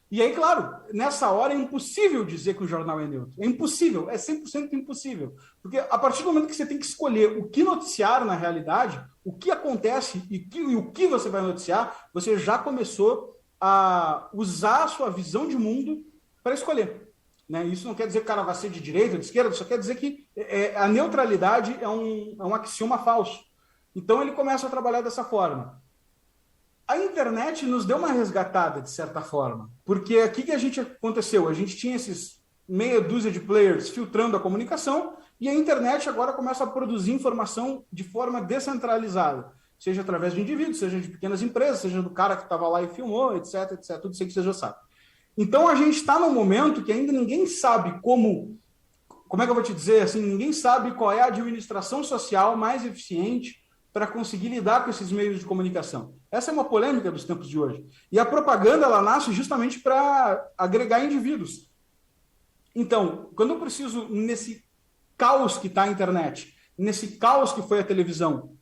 E aí, claro, nessa hora é impossível dizer que o jornal é neutro. É impossível, é 100% impossível. Porque a partir do momento que você tem que escolher o que noticiar na realidade, o que acontece e o que você vai noticiar, você já começou a usar a sua visão de mundo para escolher. Né? Isso não quer dizer que o cara vai ser de direita ou de esquerda, só quer dizer que a neutralidade é um axioma falso. Então ele começa a trabalhar dessa forma. A internet nos deu uma resgatada, de certa forma, porque aqui que a gente aconteceu? A gente tinha esses meia dúzia de players filtrando a comunicação e a internet agora começa a produzir informação de forma descentralizada, seja através de indivíduos, seja de pequenas empresas, seja do cara que estava lá e filmou, etc, etc, tudo isso que você já sabe. Então a gente está num momento que ainda ninguém sabe como é que eu vou te dizer, assim, ninguém sabe qual é a administração social mais eficiente para conseguir lidar com esses meios de comunicação. Essa é uma polêmica dos tempos de hoje. E a propaganda, ela nasce justamente para agregar indivíduos. Então, quando eu preciso, nesse caos que está a internet, nesse caos que foi a televisão,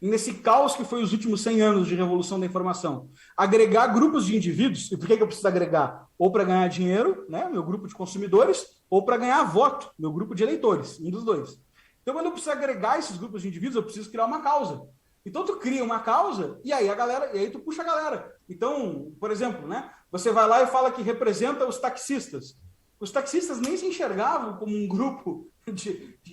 nesse caos que foi os últimos 100 anos de revolução da informação, agregar grupos de indivíduos, e por que eu preciso agregar? Ou para ganhar dinheiro, né, meu grupo de consumidores, ou para ganhar voto, meu grupo de eleitores, um dos dois. Então, quando eu preciso agregar esses grupos de indivíduos, eu preciso criar uma causa. Então, tu cria uma causa e aí tu puxa a galera. Então, por exemplo, né, você vai lá e fala que representa os taxistas. Os taxistas nem se enxergavam como um grupo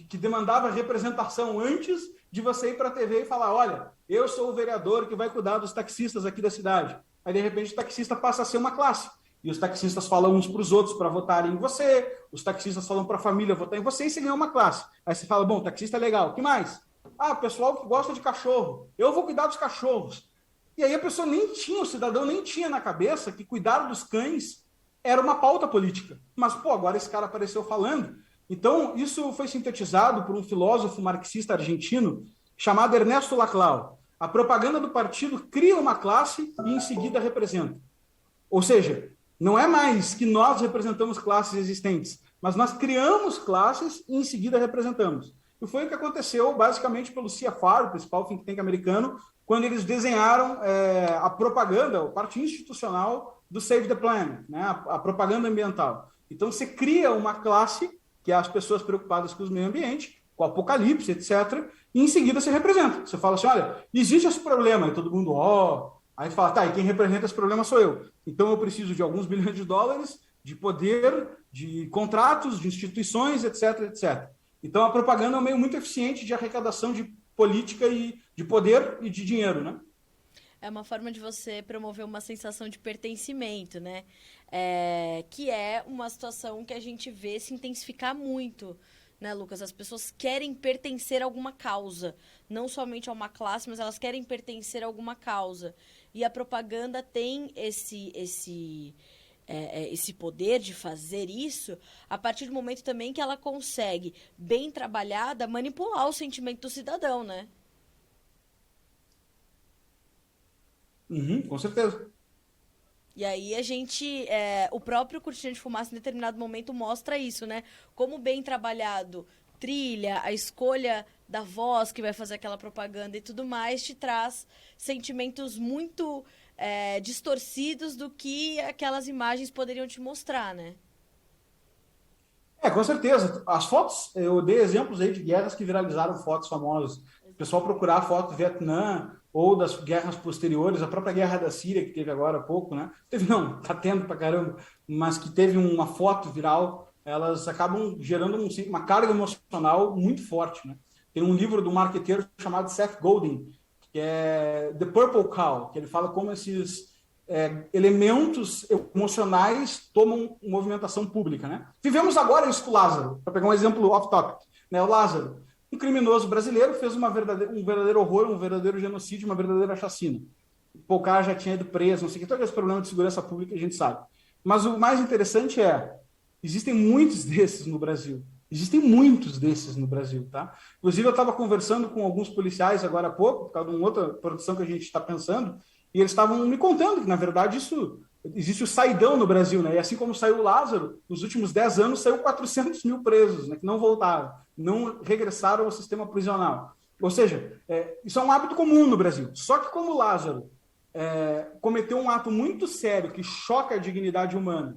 que demandava representação antes de você ir para a TV e falar, olha, eu sou o vereador que vai cuidar dos taxistas aqui da cidade. Aí, de repente, o taxista passa a ser uma classe. E os taxistas falam uns para os outros para votarem em você, os taxistas falam para a família votar em você e você ganha uma classe. Aí você fala, bom, taxista é legal, o que mais? Ah, pessoal que gosta de cachorro, eu vou cuidar dos cachorros. E aí a pessoa nem tinha, o cidadão nem tinha na cabeça que cuidar dos cães era uma pauta política. Mas, pô, agora esse cara apareceu falando. Então, isso foi sintetizado por um filósofo marxista argentino chamado Ernesto Laclau. A propaganda do partido cria uma classe e em seguida representa. Ou seja, não é mais que nós representamos classes existentes, mas nós criamos classes e em seguida representamos. E foi o que aconteceu basicamente pelo CFR, o principal think tank americano, quando eles desenharam a propaganda, a parte institucional do Save the Planet, né? A propaganda ambiental. Então você cria uma classe, que é as pessoas preocupadas com o meio ambiente, com o apocalipse, etc., e em seguida você representa. Você fala assim, olha, existe esse problema, e todo mundo, aí fala, tá, e quem representa esse problema sou eu. Então eu preciso de alguns bilhões de dólares, de poder, de contratos, de instituições, etc, etc. Então a propaganda é um meio muito eficiente de arrecadação de política e de poder e de dinheiro, né? É uma forma de você promover uma sensação de pertencimento, né? Que é uma situação que a gente vê se intensificar muito, né, Lucas? As pessoas querem pertencer a alguma causa, não somente a uma classe, mas elas querem pertencer a alguma causa. E a propaganda tem esse poder de fazer isso a partir do momento também que ela consegue, bem trabalhada, manipular o sentimento do cidadão, né? Uhum, com certeza. E aí a gente, o próprio Cortina de Fumaça em determinado momento mostra isso, né? Como bem trabalhado, trilha, a escolha da voz que vai fazer aquela propaganda e tudo mais, te traz sentimentos muito distorcidos do que aquelas imagens poderiam te mostrar, né? Com certeza. As fotos, eu dei exemplos aí de guerras que viralizaram fotos famosas. O pessoal procurar foto do Vietnã ou das guerras posteriores, a própria guerra da Síria, que teve agora há pouco, né? Não, tá tendo pra caramba, mas que teve uma foto viral, elas acabam gerando uma carga emocional muito forte, né? Tem um livro do marqueteiro chamado Seth Godin, que é The Purple Cow, que ele fala como esses elementos emocionais tomam movimentação pública, né? Vivemos agora isso com o Lázaro, para pegar um exemplo off-topic, né? O Lázaro, um criminoso brasileiro, fez um verdadeiro horror, um verdadeiro genocídio, uma verdadeira chacina. O cara já tinha ido preso, não sei o que, todo esse problema de segurança pública a gente sabe. Mas o mais interessante existem muitos desses no Brasil. Existem muitos desses no Brasil, tá? Inclusive, eu estava conversando com alguns policiais agora há pouco, por causa de uma outra produção que a gente está pensando, e eles estavam me contando que, na verdade, isso existe o saidão no Brasil, né? E assim como saiu o Lázaro, nos últimos 10 anos saiu 400 mil presos, né? Que não voltaram, não regressaram ao sistema prisional. Ou seja, isso é um hábito comum no Brasil. Só que como o Lázaro cometeu um ato muito sério que choca a dignidade humana,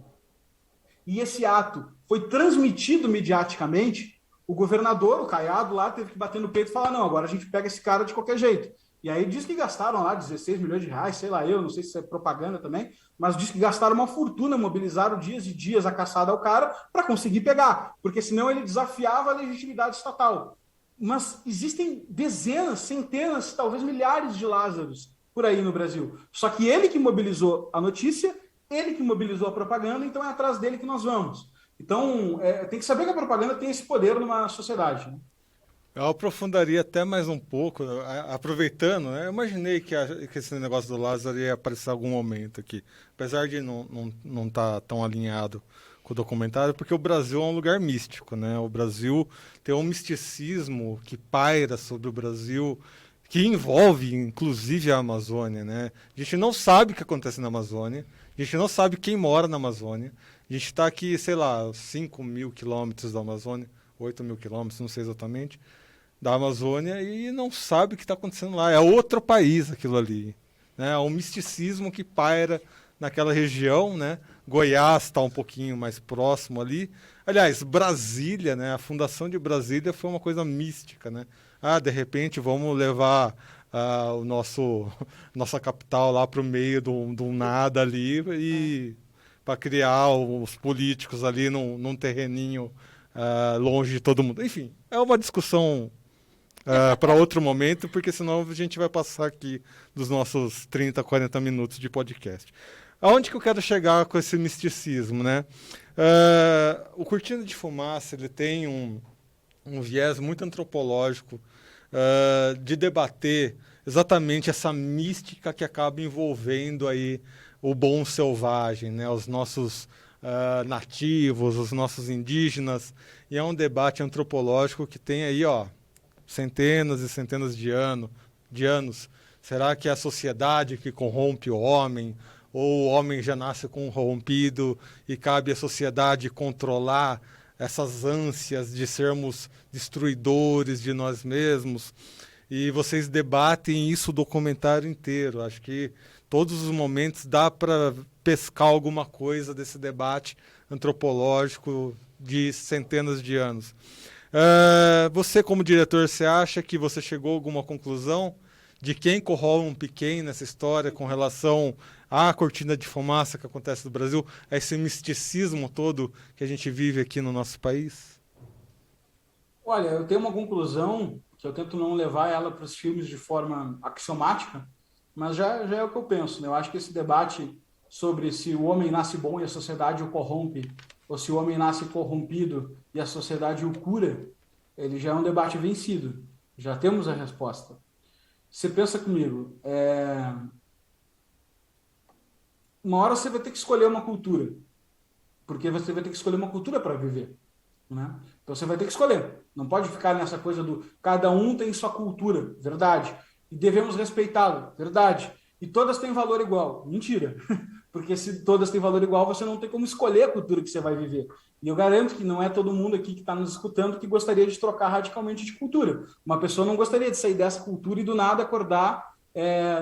e esse ato foi transmitido mediaticamente, o governador, o Caiado, lá teve que bater no peito e falar, não, agora a gente pega esse cara de qualquer jeito. E aí diz que gastaram lá 16 milhões de reais, sei lá, eu não sei se é propaganda também, mas diz que gastaram uma fortuna, mobilizaram dias e dias a caçada ao cara para conseguir pegar, porque senão ele desafiava a legitimidade estatal. Mas existem dezenas, centenas, talvez milhares de Lázaros por aí no Brasil. Só que ele que mobilizou a notícia, ele que mobilizou a propaganda, então é atrás dele que nós vamos. Então, tem que saber que a propaganda tem esse poder numa sociedade, né? Eu aprofundaria até mais um pouco, aproveitando, né? Eu imaginei que esse negócio do Lázaro ia aparecer em algum momento aqui, apesar de não estar tão alinhado com o documentário, porque o Brasil é um lugar místico, né? O Brasil tem um misticismo que paira sobre o Brasil, que envolve, inclusive, a Amazônia, né? A gente não sabe o que acontece na Amazônia, a gente não sabe quem mora na Amazônia, a gente está aqui, sei lá, 5 mil quilômetros da Amazônia, 8 mil quilômetros, não sei exatamente, da Amazônia e não sabe o que está acontecendo lá. É outro país aquilo ali. Né? É um misticismo que paira naquela região. Né? Goiás está um pouquinho mais próximo ali. Aliás, Brasília, né? A fundação de Brasília foi uma coisa mística. Né? De repente vamos levar o nossa capital lá para o meio do nada ali e para criar os políticos ali num terreninho longe de todo mundo. Enfim, é uma discussão para outro momento, porque senão a gente vai passar aqui dos nossos 30, 40 minutos de podcast. Aonde que eu quero chegar com esse misticismo, né? O Cortina de Fumaça, ele tem um viés muito antropológico de debater exatamente essa mística que acaba envolvendo aí o bom selvagem, né? Os nossos nativos, os nossos indígenas, e é um debate antropológico que tem aí, centenas e centenas de anos. Será que é a sociedade que corrompe o homem? Ou o homem já nasce corrompido e cabe à sociedade controlar essas ânsias de sermos destruidores de nós mesmos? E vocês debatem isso o documentário inteiro. Acho que todos os momentos dá para pescar alguma coisa desse debate antropológico de centenas de anos. Você, como diretor, você acha que você chegou a alguma conclusão de quem corrompe quem nessa história com relação à cortina de fumaça que acontece no Brasil, a esse misticismo todo que a gente vive aqui no nosso país? Olha, eu tenho uma conclusão que eu tento não levar ela para os filmes de forma axiomática, mas já é o que eu penso, né? Eu acho que esse debate sobre se o homem nasce bom e a sociedade o corrompe, ou se o homem nasce corrompido e a sociedade o cura, ele já é um debate vencido. Já temos a resposta. Você pensa comigo, uma hora você vai ter que escolher uma cultura, porque você vai ter que escolher uma cultura para viver. Né? Então você vai ter que escolher. Não pode ficar nessa coisa do cada um tem sua cultura, verdade. E devemos respeitá-la, verdade. E todas têm valor igual, mentira. Porque se todas têm valor igual, você não tem como escolher a cultura que você vai viver. E eu garanto que não é todo mundo aqui que está nos escutando que gostaria de trocar radicalmente de cultura. Uma pessoa não gostaria de sair dessa cultura e do nada acordar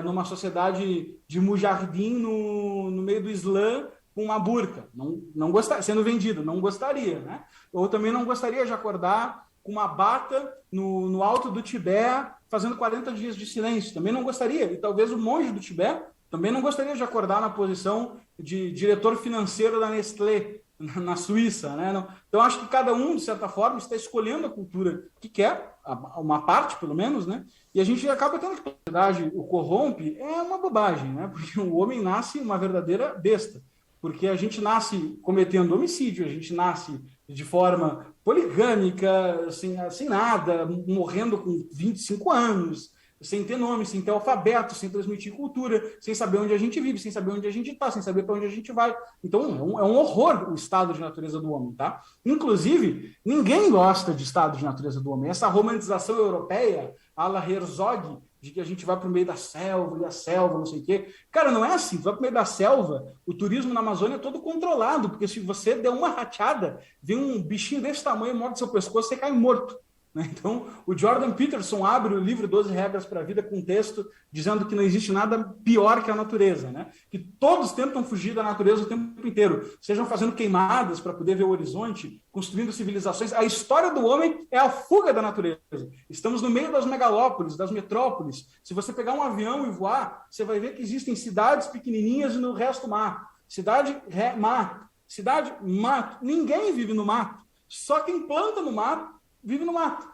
numa sociedade de mujahidin no meio do Islã com uma burca, não gostaria, sendo vendido, não gostaria, né? Ou também não gostaria de acordar com uma bata no alto do Tibete, fazendo 40 dias de silêncio, também não gostaria. E talvez o monge do Tibete também não gostaria de acordar na posição de diretor financeiro da Nestlé, na Suíça, né? Então, acho que cada um, de certa forma, está escolhendo a cultura que quer, uma parte, pelo menos, né? E a gente acaba tendo que, na verdade, o corrompe é uma bobagem, né? Porque o homem nasce uma verdadeira besta. Porque a gente nasce cometendo homicídio, a gente nasce de forma poligâmica, sem nada, morrendo com 25 anos, sem ter nome, sem ter alfabeto, sem transmitir cultura, sem saber onde a gente vive, sem saber onde a gente está, sem saber para onde a gente vai. Então, é um horror o estado de natureza do homem, tá? Inclusive, ninguém gosta de estado de natureza do homem. Essa romantização europeia, à la Herzog, de que a gente vai para o meio da selva, e a selva, não sei o quê. Cara, não é assim. Tu vai para o meio da selva, o turismo na Amazônia é todo controlado, porque se você der uma rateada, vem um bichinho desse tamanho, morde seu pescoço, você cai morto. Então, o Jordan Peterson abre o livro 12 Regras para a Vida com um texto dizendo que não existe nada pior que a natureza, né? Que todos tentam fugir da natureza o tempo inteiro, sejam fazendo queimadas para poder ver o horizonte, construindo civilizações. A história do homem é a fuga da natureza. Estamos no meio das megalópolis, das metrópoles. Se você pegar um avião e voar, você vai ver que existem cidades pequenininhas e no resto mar. Cidade, mar. Cidade, mato. Ninguém vive no mato. Só quem planta no mato vive no mato.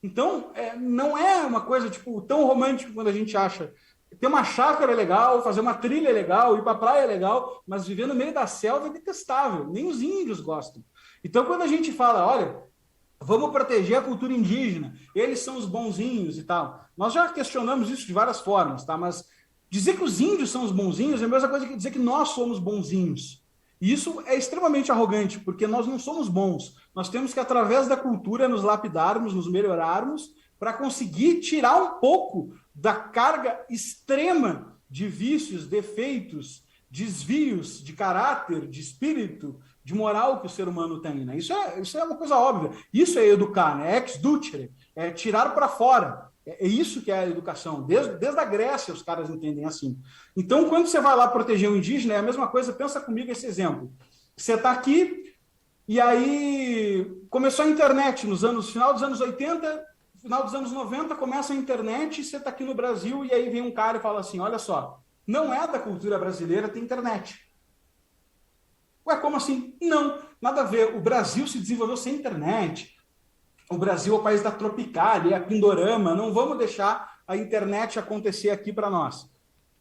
Então, não é uma coisa tipo tão romântica quando a gente acha. Ter uma chácara é legal, fazer uma trilha é legal, ir para a praia é legal, mas viver no meio da selva é detestável. Nem os índios gostam. Então, quando a gente fala, olha, vamos proteger a cultura indígena, eles são os bonzinhos e tal. Nós já questionamos isso de várias formas, tá? Mas dizer que os índios são os bonzinhos é a mesma coisa que dizer que nós somos bonzinhos. E isso é extremamente arrogante, porque nós não somos bons. Nós temos que, através da cultura, nos lapidarmos, nos melhorarmos, para conseguir tirar um pouco da carga extrema de vícios, defeitos, desvios de caráter, de espírito, de moral que o ser humano tem. Né? Isso é uma coisa óbvia. Isso é educar, né? Ex ducere, é tirar para fora. É isso que é a educação. Desde a Grécia os caras entendem assim. Então, quando você vai lá proteger o indígena, é a mesma coisa. Pensa comigo esse exemplo. Você está aqui e aí começou a internet final dos anos 80, final dos anos 90, começa a internet e você está aqui no Brasil e aí vem um cara e fala assim, olha só, não é da cultura brasileira ter internet. Ué, como assim? Não, nada a ver. O Brasil se desenvolveu sem internet. O Brasil é o país da Tropicália, é a Pindorama, não vamos deixar a internet acontecer aqui para nós.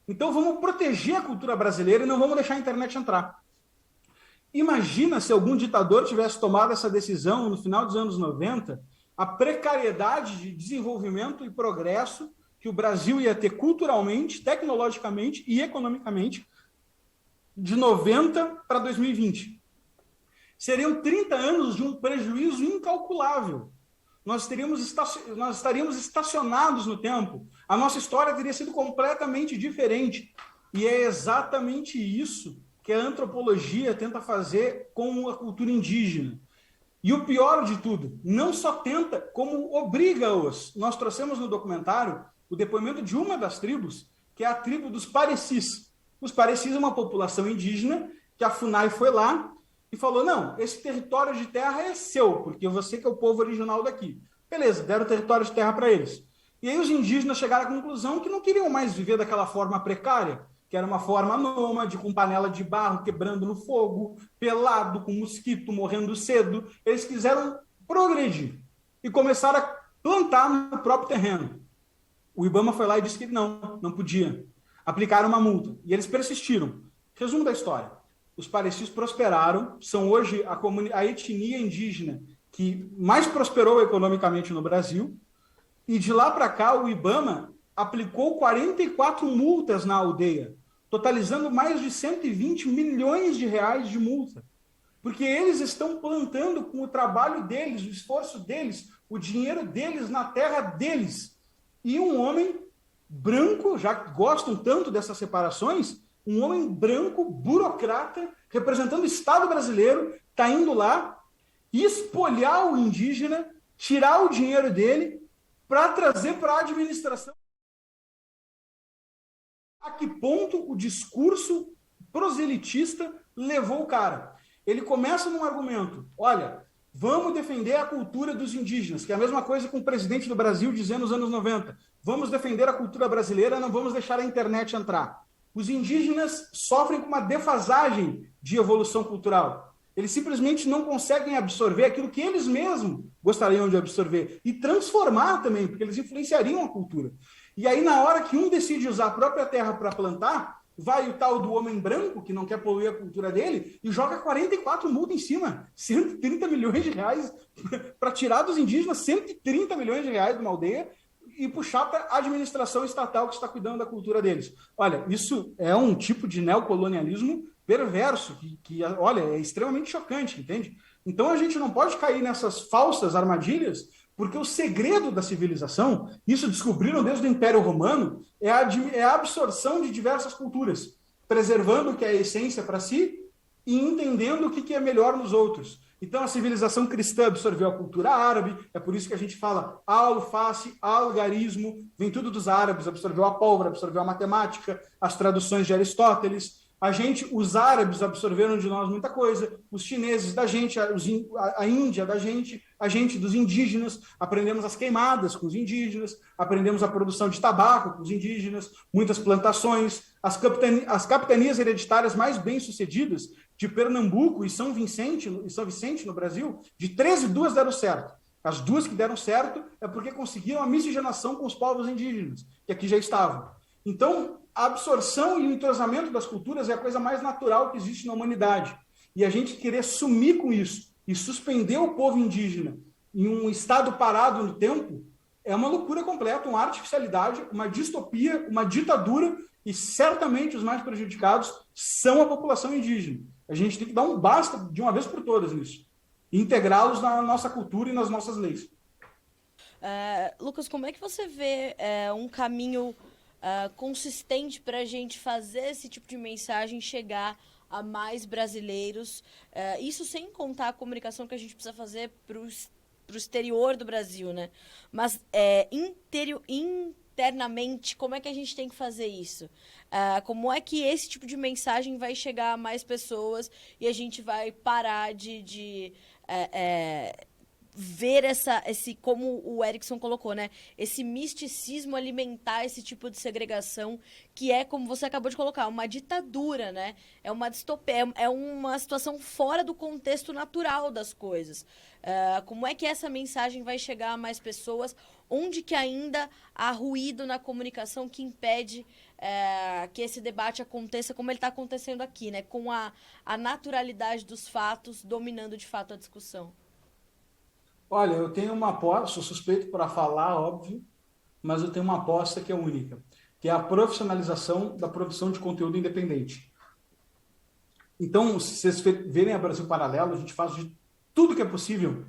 Então vamos proteger a cultura brasileira e não vamos deixar a internet entrar. Imagina se algum ditador tivesse tomado essa decisão no final dos anos 90, a precariedade de desenvolvimento e progresso que o Brasil ia ter culturalmente, tecnologicamente e economicamente de 90 para 2020. Seriam 30 anos de um prejuízo incalculável. Nós estaríamos estacionados no tempo. A nossa história teria sido completamente diferente. E é exatamente isso que a antropologia tenta fazer com a cultura indígena. E o pior de tudo, não só tenta, como obriga-os. Nós trouxemos no documentário o depoimento de uma das tribos, que é a tribo dos Parecis. Os Parecis é uma população indígena que a FUNAI foi lá e falou, não, esse território de terra é seu, porque você que é o povo original daqui. Beleza, deram o território de terra para eles. E aí os indígenas chegaram à conclusão que não queriam mais viver daquela forma precária, que era uma forma nômade, com panela de barro quebrando no fogo, pelado, com mosquito, morrendo cedo. Eles quiseram progredir e começaram a plantar no próprio terreno. O IBAMA foi lá e disse que não podia. Aplicaram uma multa. E eles persistiram. Resumo da história. Os Parecis prosperaram, são hoje a etnia indígena que mais prosperou economicamente no Brasil, e de lá para cá o IBAMA aplicou 44 multas na aldeia, totalizando mais de 120 milhões de reais de multa, porque eles estão plantando com o trabalho deles, o esforço deles, o dinheiro deles na terra deles. E um homem branco, já que gostam tanto dessas separações, um homem branco, burocrata, representando o Estado brasileiro, está indo lá espolhar o indígena, tirar o dinheiro dele para trazer para a administração. A que ponto o discurso proselitista levou o cara? Ele começa num argumento, olha, vamos defender a cultura dos indígenas, que é a mesma coisa com o presidente do Brasil dizendo nos anos 90, vamos defender a cultura brasileira, não vamos deixar a internet entrar. Os indígenas sofrem com uma defasagem de evolução cultural. Eles simplesmente não conseguem absorver aquilo que eles mesmos gostariam de absorver e transformar também, porque eles influenciariam a cultura. E aí, na hora que um decide usar a própria terra para plantar, vai o tal do homem branco, que não quer poluir a cultura dele, e joga 44 multas em cima, 130 milhões de reais para tirar dos indígenas 130 milhões de reais de uma aldeia, e puxar para a administração estatal que está cuidando da cultura deles. Olha, isso é um tipo de neocolonialismo perverso, olha, é extremamente chocante, entende? Então a gente não pode cair nessas falsas armadilhas, porque o segredo da civilização, isso descobriram desde o Império Romano, é a absorção de diversas culturas, preservando o que é a essência para si e entendendo o que é melhor nos outros. Então, a civilização cristã absorveu a cultura árabe, é por isso que a gente fala alface, algarismo, vem tudo dos árabes, absorveu a pólvora, absorveu a matemática, as traduções de Aristóteles. Os árabes absorveram de nós muita coisa, os chineses da gente, a Índia da gente, a gente dos indígenas, aprendemos as queimadas com os indígenas, aprendemos a produção de tabaco com os indígenas, muitas plantações, as capitanias hereditárias mais bem-sucedidas de Pernambuco e São Vicente no Brasil, de 13, 2 deram certo. As 2 que deram certo é porque conseguiram a miscigenação com os povos indígenas, que aqui já estavam. Então, a absorção e o entrosamento das culturas é a coisa mais natural que existe na humanidade. E a gente querer sumir com isso e suspender o povo indígena em um estado parado no tempo é uma loucura completa, uma artificialidade, uma distopia, uma ditadura, e certamente os mais prejudicados são a população indígena. A gente tem que dar um basta de uma vez por todas nisso. E integrá-los na nossa cultura e nas nossas leis. Lucas, como é que você vê um caminho consistente para a gente fazer esse tipo de mensagem chegar a mais brasileiros? Isso sem contar a comunicação que a gente precisa fazer para o exterior do Brasil, né? Mas internamente, como é que a gente tem que fazer isso? Como é que esse tipo de mensagem vai chegar a mais pessoas e a gente vai parar de ver como o Erickson colocou, né? Esse misticismo alimentar esse tipo de segregação que é, como você acabou de colocar, uma ditadura, né? É uma distopia, é uma situação fora do contexto natural das coisas. Como é que essa mensagem vai chegar a mais pessoas? Onde que ainda há ruído na comunicação que impede que esse debate aconteça como ele está acontecendo aqui, né? Com a naturalidade dos fatos dominando de fato a discussão. Olha, eu tenho uma aposta, sou suspeito para falar, óbvio, mas eu tenho uma aposta que é única, que é a profissionalização da produção de conteúdo independente. Então, se vocês verem a Brasil Paralelo, a gente faz de tudo que é possível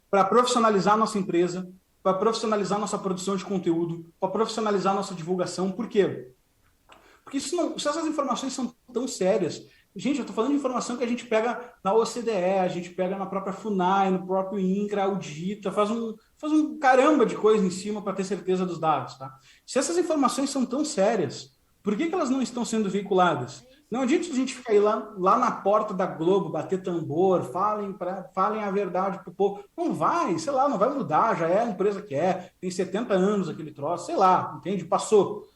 para profissionalizar a nossa empresa, para profissionalizar a nossa produção de conteúdo, para profissionalizar a nossa divulgação. Por quê? Porque se essas informações são tão sérias. Gente, eu estou falando de informação que a gente pega na OCDE, a gente pega na própria FUNAI, no próprio INCRA, audita, faz um caramba de coisa em cima para ter certeza dos dados. Tá? Se essas informações são tão sérias, por que elas não estão sendo veiculadas? Não adianta a gente ficar aí lá na porta da Globo, bater tambor, falem a verdade para o povo. Não vai, sei lá, não vai mudar, já é a empresa que tem 70 anos aquele troço, sei lá, entende? Passou.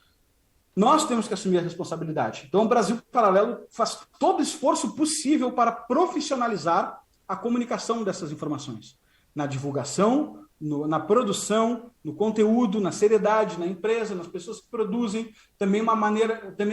Nós temos que assumir a responsabilidade. Então, o Brasil Paralelo faz todo o esforço possível para profissionalizar a comunicação dessas informações. Na divulgação, na produção, no conteúdo, na seriedade, na empresa, nas pessoas que produzem. Também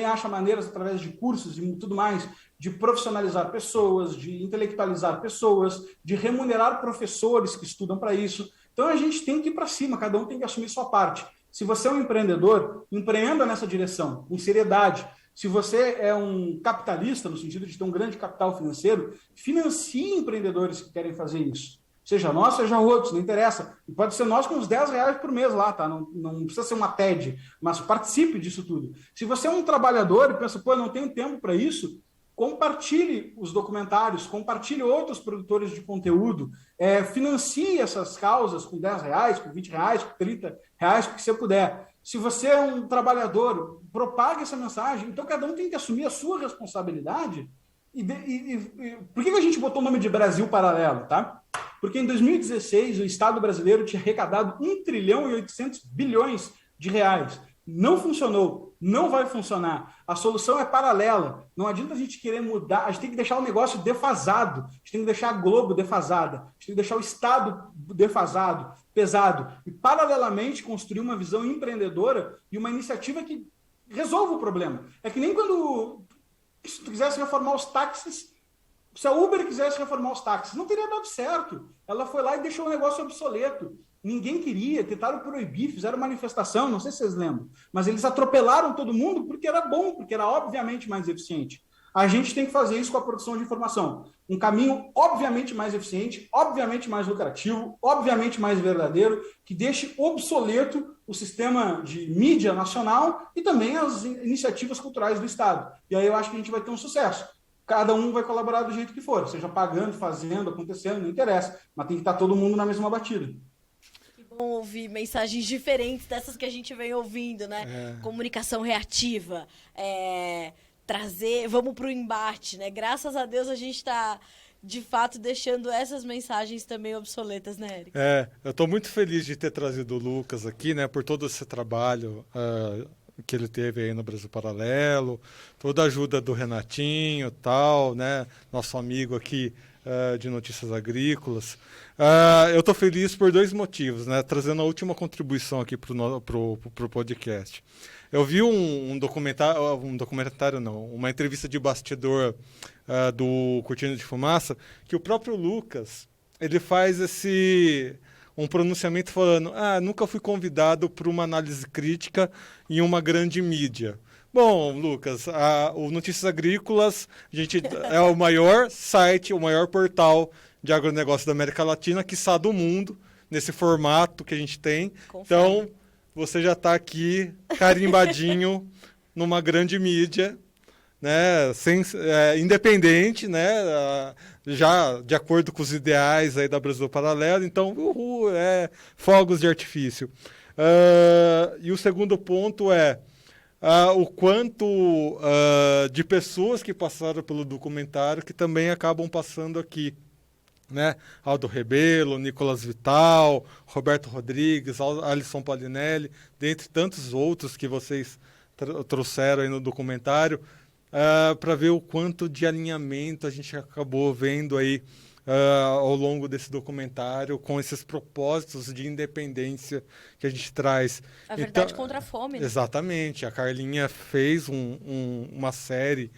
acha maneiras, através de cursos e tudo mais, de profissionalizar pessoas, de intelectualizar pessoas, de remunerar professores que estudam para isso. Então, a gente tem que ir para cima, cada um tem que assumir sua parte. Se você é um empreendedor, empreenda nessa direção, com seriedade. Se você é um capitalista, no sentido de ter um grande capital financeiro, financie empreendedores que querem fazer isso. Seja nós, seja outros, não interessa. E pode ser nós com uns R$10 por mês lá, tá? Não precisa ser uma TED, mas participe disso tudo. Se você é um trabalhador e pensa, eu não tenho tempo para isso, compartilhe os documentários, compartilhe outros produtores de conteúdo, financie essas causas com R$10, com R$20, com R$30, o que você puder. Se você é um trabalhador, propague essa mensagem. Então, cada um tem que assumir a sua responsabilidade. Por que a gente botou o nome de Brasil Paralelo? Tá? Porque em 2016, o Estado brasileiro tinha arrecadado 1 trilhão e 800 bilhões de reais. Não funcionou, não vai funcionar. A solução é paralela. Não adianta a gente querer mudar, a gente tem que deixar o negócio defasado, a gente tem que deixar a Globo defasada, a gente tem que deixar o Estado defasado, pesado, e paralelamente construir uma visão empreendedora e uma iniciativa que resolva o problema. É que nem quando, se tu quisesse reformar os táxis, se a Uber quisesse reformar os táxis, não teria dado certo. Ela foi lá e deixou o negócio obsoleto. Ninguém queria, tentaram proibir, fizeram manifestação, não sei se vocês lembram, mas eles atropelaram todo mundo porque era bom, porque era obviamente mais eficiente. A gente tem que fazer isso com a produção de informação. Um caminho obviamente mais eficiente, obviamente mais lucrativo, obviamente mais verdadeiro, que deixe obsoleto o sistema de mídia nacional e também as iniciativas culturais do Estado. E aí eu acho que a gente vai ter um sucesso. Cada um vai colaborar do jeito que for, seja pagando, fazendo, acontecendo, não interessa, mas tem que estar todo mundo na mesma batida. Bom ouvir mensagens diferentes dessas que a gente vem ouvindo, né? Comunicação reativa, trazer, vamos pro embate, né? Graças a Deus a gente está, de fato, deixando essas mensagens também obsoletas, né, Eric? Eu estou muito feliz de ter trazido o Lucas aqui, né? Por todo esse trabalho que ele teve aí no Brasil Paralelo, toda a ajuda do Renatinho, tal, né? Nosso amigo aqui de Notícias Agrícolas. Eu estou feliz por 2 motivos, né? Trazendo a última contribuição aqui para o podcast. Eu vi um documentário não, uma entrevista de bastidor do Cortina de Fumaça, que o próprio Lucas, ele faz um pronunciamento falando, nunca fui convidado para uma análise crítica em uma grande mídia. Bom, Lucas, o Notícias Agrícolas, a gente é o maior site, o maior portal de agronegócio da América Latina, quiçá do mundo, nesse formato que a gente tem. Então, você já está aqui carimbadinho numa grande mídia, né, independente, né, já de acordo com os ideais aí da Brasil Paralelo. Então, fogos de artifício. E o segundo ponto o quanto de pessoas que passaram pelo documentário que também acabam passando aqui, né? Aldo Rebelo, Nicolas Vital, Roberto Rodrigues, Alisson Palinelli, dentre tantos outros que vocês trouxeram aí no documentário, para ver o quanto de alinhamento a gente acabou vendo aí ao longo desse documentário, com esses propósitos de independência que a gente traz. A verdade contra a fome, né? Exatamente. A Carlinha fez uma série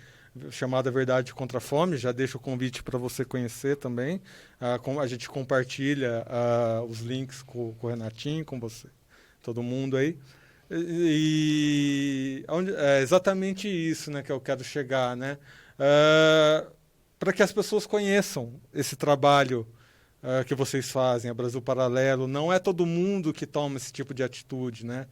chamada Verdade contra a Fome. Já deixo o convite para você conhecer também. A gente compartilha os links com o Renatinho, com você, todo mundo aí. E é exatamente isso, né, que eu quero chegar, né? Para que as pessoas conheçam esse trabalho que vocês fazem, a Brasil Paralelo. Não é todo mundo que toma esse tipo de atitude, né?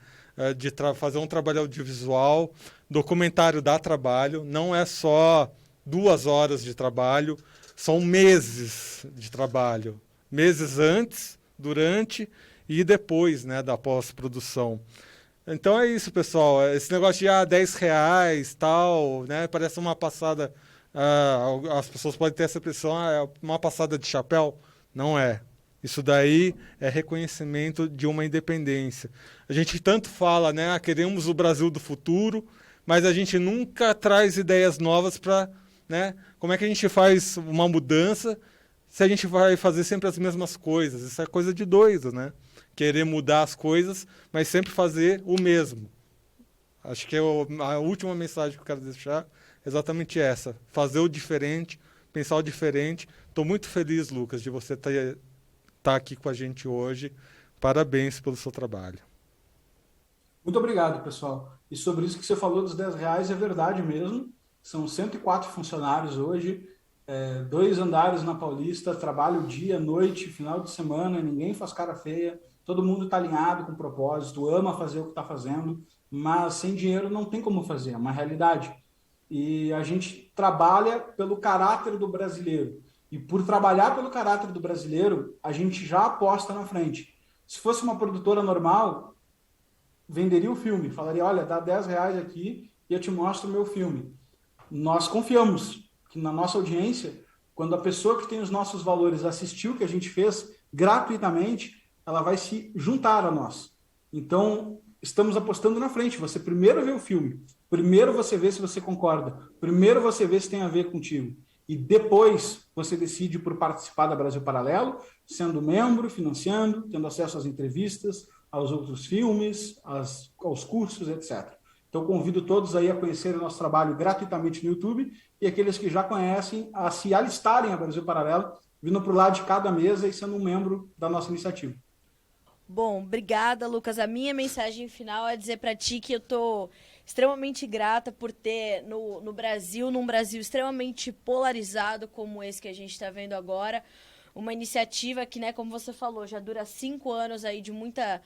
De fazer um trabalho audiovisual. Documentário dá trabalho, não é só 2 horas de trabalho, são meses de trabalho. Meses antes, durante e depois, né, da pós-produção. Então é isso, pessoal. Esse negócio de R$10, tal, né, parece uma passada... as pessoas podem ter essa impressão, é uma passada de chapéu. Não é. Isso daí é reconhecimento de uma independência. A gente tanto fala, né, queremos o Brasil do futuro, mas a gente nunca traz ideias novas para, né, como é que a gente faz uma mudança se a gente vai fazer sempre as mesmas coisas. Isso é coisa de doido, né? Querer mudar as coisas, mas sempre fazer o mesmo. Acho que a última mensagem que eu quero deixar é exatamente essa. Fazer o diferente, pensar o diferente. Estou muito feliz, Lucas, de você estar aqui com a gente hoje. Parabéns pelo seu trabalho. Muito obrigado, pessoal. E sobre isso que você falou dos R$10, é verdade mesmo. São 104 funcionários hoje, 2 andares na Paulista, trabalho dia, noite, final de semana, ninguém faz cara feia, todo mundo está alinhado com o propósito, ama fazer o que está fazendo, mas sem dinheiro não tem como fazer, é uma realidade. E a gente trabalha pelo caráter do brasileiro. E por trabalhar pelo caráter do brasileiro, a gente já aposta na frente. Se fosse uma produtora normal, venderia o filme, falaria, olha, dá R$10 aqui e eu te mostro o meu filme. Nós confiamos que na nossa audiência, quando a pessoa que tem os nossos valores assistiu o que a gente fez gratuitamente, ela vai se juntar a nós. Então, estamos apostando na frente. Você primeiro vê o filme, primeiro você vê se você concorda, primeiro você vê se tem a ver contigo. E depois você decide por participar da Brasil Paralelo, sendo membro, financiando, tendo acesso às entrevistas, aos outros filmes, aos cursos, etc. Então, convido todos aí a conhecerem o nosso trabalho gratuitamente no YouTube e aqueles que já conhecem a se alistarem a Brasil Paralelo, vindo para o lado de cada mesa e sendo um membro da nossa iniciativa. Bom, obrigada, Lucas. A minha mensagem final é dizer para ti que eu tô extremamente grata por ter no Brasil, num Brasil extremamente polarizado como esse que a gente está vendo agora, uma iniciativa que, né, como você falou, já dura 5 anos aí de muita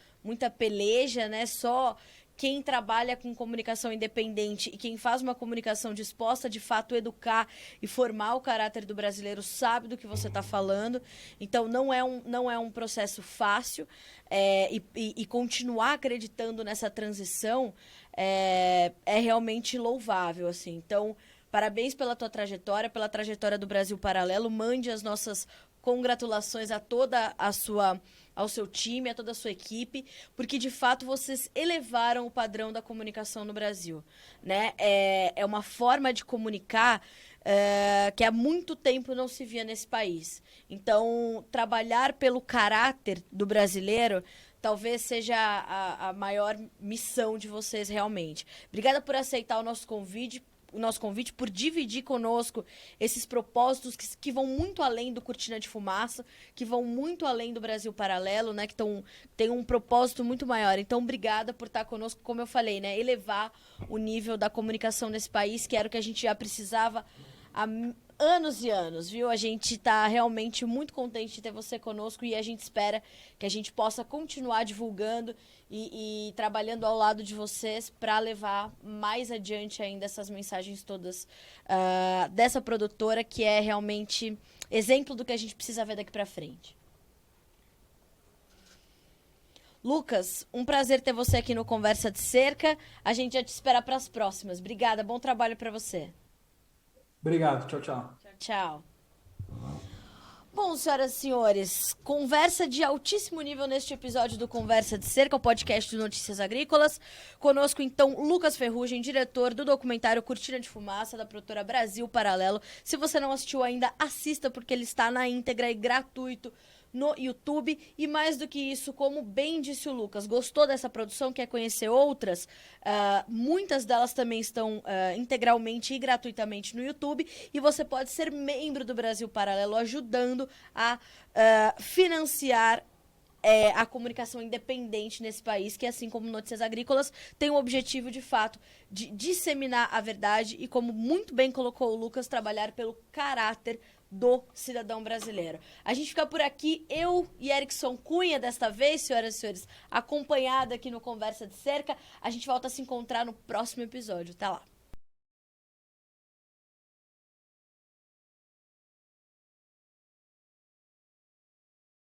peleja, né? Só quem trabalha com comunicação independente e quem faz uma comunicação disposta de fato educar e formar o caráter do brasileiro sabe do que você está falando. Então não é um processo fácil, e continuar acreditando nessa transição é realmente louvável, assim. Então, parabéns pela tua trajetória, pela trajetória do Brasil Paralelo. Mande as nossas congratulações a ao seu time, a toda a sua equipe, porque de fato vocês elevaram o padrão da comunicação no Brasil, né? É uma forma de comunicar que há muito tempo não se via nesse país. Então, trabalhar pelo caráter do brasileiro talvez seja a maior missão de vocês realmente. Obrigada por aceitar o nosso convite, por dividir conosco esses propósitos que vão muito além do Cortina de Fumaça, que vão muito além do Brasil Paralelo, né? Que tem um propósito muito maior. Então, obrigada por estar conosco, como eu falei, né? Elevar o nível da comunicação nesse país, que era o que a gente já precisava há anos e anos, viu? A gente está realmente muito contente de ter você conosco e a gente espera que a gente possa continuar divulgando e trabalhando ao lado de vocês para levar mais adiante ainda essas mensagens todas dessa produtora, que é realmente exemplo do que a gente precisa ver daqui para frente. Lucas, um prazer ter você aqui no Conversa de Cerca. A gente já te espera para as próximas. Obrigada, bom trabalho para você. Obrigado, tchau, tchau. Tchau. Bom, senhoras e senhores, conversa de altíssimo nível neste episódio do Conversa de Cerca, o podcast de Notícias Agrícolas. Conosco, então, Lucas Ferrugem, diretor do documentário Cortina de Fumaça, da produtora Brasil Paralelo. Se você não assistiu ainda, assista, porque ele está na íntegra e gratuito no YouTube. E mais do que isso, como bem disse o Lucas, gostou dessa produção, quer conhecer outras? Muitas delas também estão integralmente e gratuitamente no YouTube, e você pode ser membro do Brasil Paralelo, ajudando a financiar a comunicação independente nesse país, que, assim como Notícias Agrícolas, tem o objetivo, de fato, de disseminar a verdade e, como muito bem colocou o Lucas, trabalhar pelo caráter do cidadão brasileiro. A gente fica por aqui, eu e Erickson Cunha, desta vez, senhoras e senhores, acompanhada aqui no Conversa de Cerca. A gente volta a se encontrar no próximo episódio. Até lá!